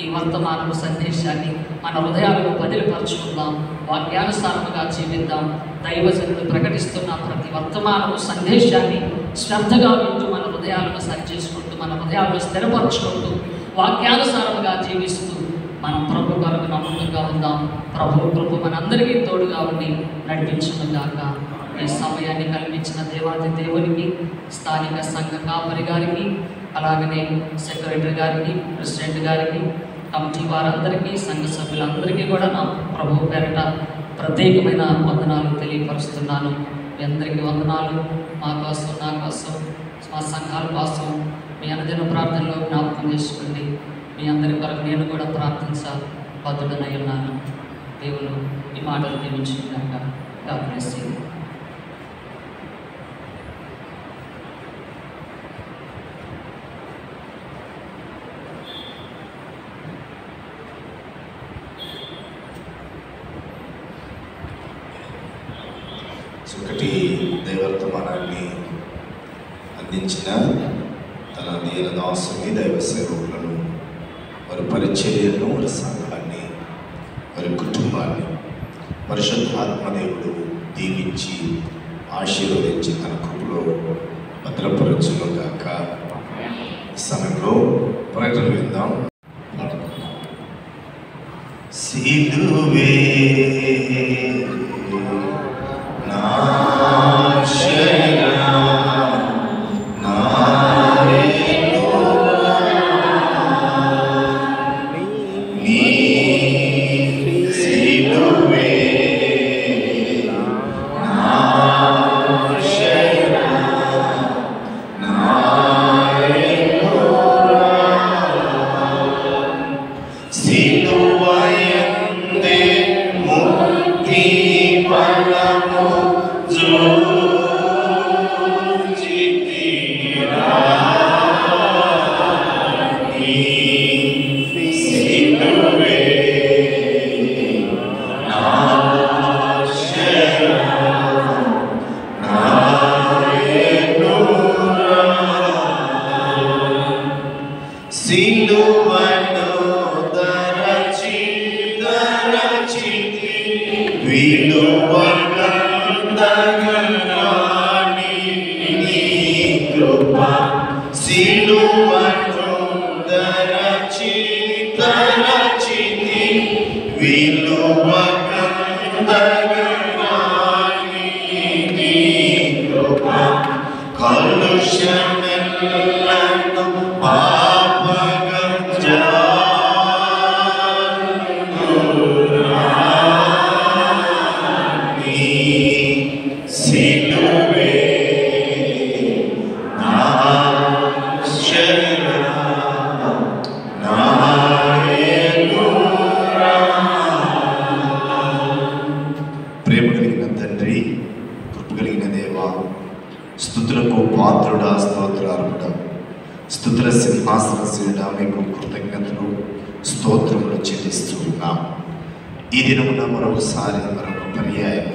ఈ వర్తమానపు సందేశాన్ని మన హృదయాలను బదిలిపరుచుకుందాం, వాక్యానుసారముగా జీవిద్దాం. దైవజనుడు ప్రకటిస్తున్న ప్రతి వర్తమానపు సందేశాన్ని శ్రద్ధగా వింటూ మన హృదయాలను సరిచేసుకుంటూ, మన హృదయాలను స్థిరపరచుకుంటూ, వాక్యానుసారముగా జీవిస్తూ మనం ప్రభు కొరకు నమ్మకంగా ఉందాం. ప్రభు మనందరికీ తోడుగా ఉండి నడిపించునుగాక. ఈ సమయాన్ని కల్పించిన దేవాది దేవునికి, స్థానిక సంఘ కాపరి గారికి, అలాగనే సెక్రటరీ గారికి, ప్రెసిడెంట్ గారికి, కమిటీ వారందరికీ, సంఘ సభ్యులందరికీ కూడా నా ప్రభు పేరట ప్రత్యేకమైన వందనాలు తెలియపరుస్తున్నాను. మీ అందరికీ వందనాలు. మా కోసం, నా కోసం, మా సంఘాల కోసం మీ అనుదిన ప్రార్థనలో జ్ఞాపకం చేసుకోండి. మీ అందరి కొరకు నేను కూడా ప్రార్థించాలి బద్దుడనై ఉన్నాను. దేవుడు ఈ మాటలు దీవించుగాక. God bless you. చక్కటి దైవర్తమానాన్ని అందించిన తన దీన దాసుని దైవ సేవకులను, వారి పరిచర్యను, వారి సంఘాన్ని, వారి కుటుంబాన్ని పరిశుద్ధాత్మదేవుడు దీవించి ఆశీర్వదించి తన కృపలో భద్రపరచును గాక. ఈ సమయంలో ప్రకటన విందాం. సిలువే స్తోత్రములు చెల్లిస్తూ ఉన్నాం. ఈ దినమున మరొక పర్యాయం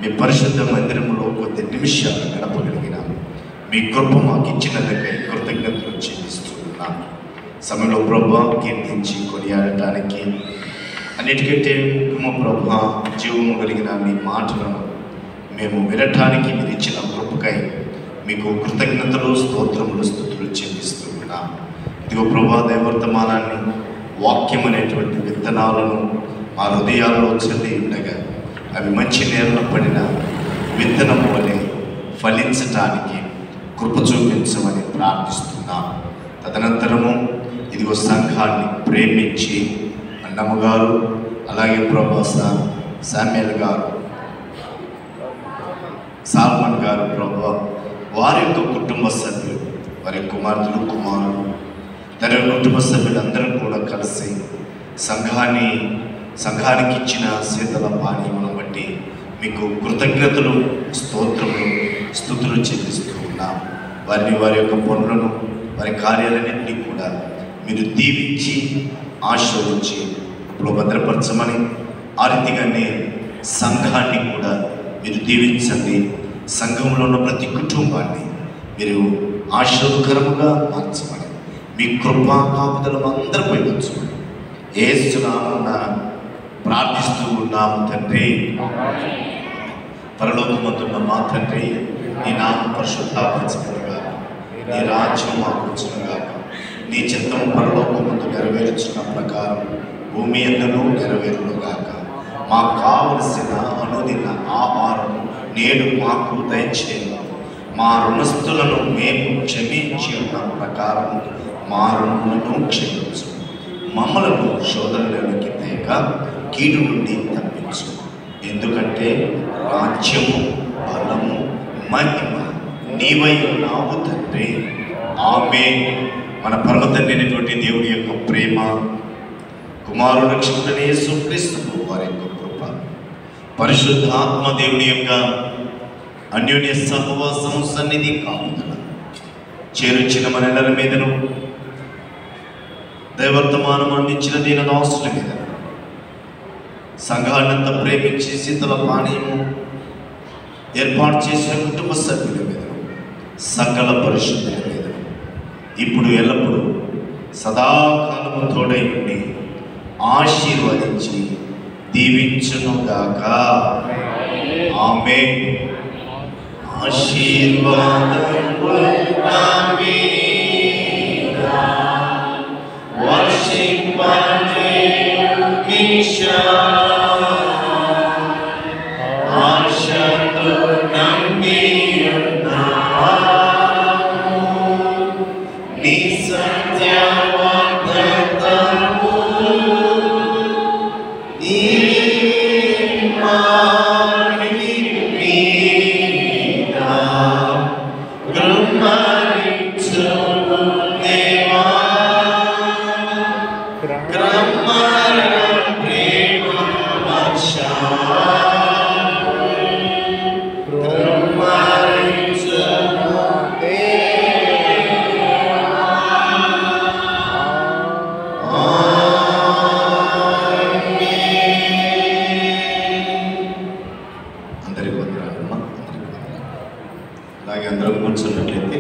మీ పరిశుద్ధ మందిరములో కొద్ది నిమిషాలు గడపగలిగిన మీ కృప మాకు ఇచ్చినందుకై కృతజ్ఞతలు చెల్లిస్తూ ఉన్నాం. సమయంలో ప్రభా కీర్తించి కొనియాడటానికి, అన్నిటికంటే ముఖ్యము ప్రభా జీవము కలిగిన మీ మాటలను మేము వినటానికి మీరు ఇచ్చిన కృపకై మీకు కృతజ్ఞతలు, స్తోత్రములు, స్తుతులు చెల్లిస్తూ ఉన్నాం. ఇదిగో ప్రభా దైవర్తమానాన్ని, వాక్యం అనేటువంటి విత్తనాలను మా హృదయాల్లో చల్లి ఉండగా అవి మంచి నేల పడిన విత్తనము వలె ఫలించటానికి కృప చూపించమని ప్రార్థిస్తున్నాం. తదనంతరము ఇదిగో సంఘాన్ని ప్రేమించి అన్నమ్మ గారు, అలాగే ప్రభా శామ్యుల్ గారు, సాల్మన్ గారు ప్రభా, వారి యొక్క కుటుంబ సభ్యులు, వారి కుమార్తెలు, కుమారులు, తన కుటుంబ సభ్యులందరూ కూడా కలిసి సంఘానికి ఇచ్చిన శీతల పానీయమును బట్టి మీకు కృతజ్ఞతలు, స్తోత్రములు, స్తుతులు చెల్లిస్తూ ఉన్నాం. వారి యొక్క పనులను, వారి కార్యాలన్నింటినీ కూడా మీరు దీవించి ఆశీర్వదించి ఇప్పుడు భద్రపరచమని, ఆ రీతిగానే సంఘాన్ని కూడా మీరు దీవించండి. సంఘంలో ఉన్న ప్రతి కుటుంబాన్ని మీరు ఆశీర్వదకరముగా మార్చమని మీ కృపా కాపుదలను అందరిపై ఉంచమని యేసు నామమున ప్రార్థిస్తూ ఉన్నాము తండ్రి. పరలోకమందున్న మా తండ్రి, నీ నామం పరిశుద్ధపరచబడుగా, నీ రాజ్యం మాకు వచ్చునుగా, నీ చిత్తము పరలోకమందు నెరవేర్చిన ప్రకారం భూమి యందును నెరవేరునుగాక. మాకు కావలసిన అనుదిన ఆహారం నేడు మాకు దయచేయము. మా రుణస్థులను మేము క్షమించి ఉన్న ప్రకారం మా రుణములను క్షమించు. మమ్మలను శోధనలోనికి తేక కీడు నుండి తప్పించు. ఎందుకంటే రాజ్యము, బలము, మహిమ నీవై ఉన్నావు తండ్రి. ఆమేన్. మన పరమ తండ్రి అయినటువంటి దేవుని యొక్క ప్రేమ, కుమారుడు రక్షకుడైన యేసుక్రీస్తు వారి యొక్క కృప, పరిశుద్ధాత్మ దేవుని యొక్క అన్యోన్య సహవాసం, సన్నిధి, కాపుదల చేరుచిన మనెల్లరి మీదను, దైవర్తమానం అందించిన దీనదాసుల మీద, సంఘాన్నంతా ప్రేమించి శీతల పానీయము ఏర్పాటు చేసిన కుటుంబ సభ్యుల మీద, సకల పరిశుద్ధుల మీద ఇప్పుడు ఎల్లప్పుడూ సదాకాలము తోడై ఉండి ఆశీర్వదించి దీవించునుగాక. ఆమేన్. ఆశీర్వాదములు నామీగా వర్షింపజేయునిషా ఆశతో నమ్మియున్నాము నీ సత్యవాగ్దానము నీ మాని మీద కృపరించుము దేవా. కృపర ప్రేమ వర్షము కృపరించుము అందరికి వందనాలమ్మా. అలాగే అందరం కూర్చున్నట్లయితే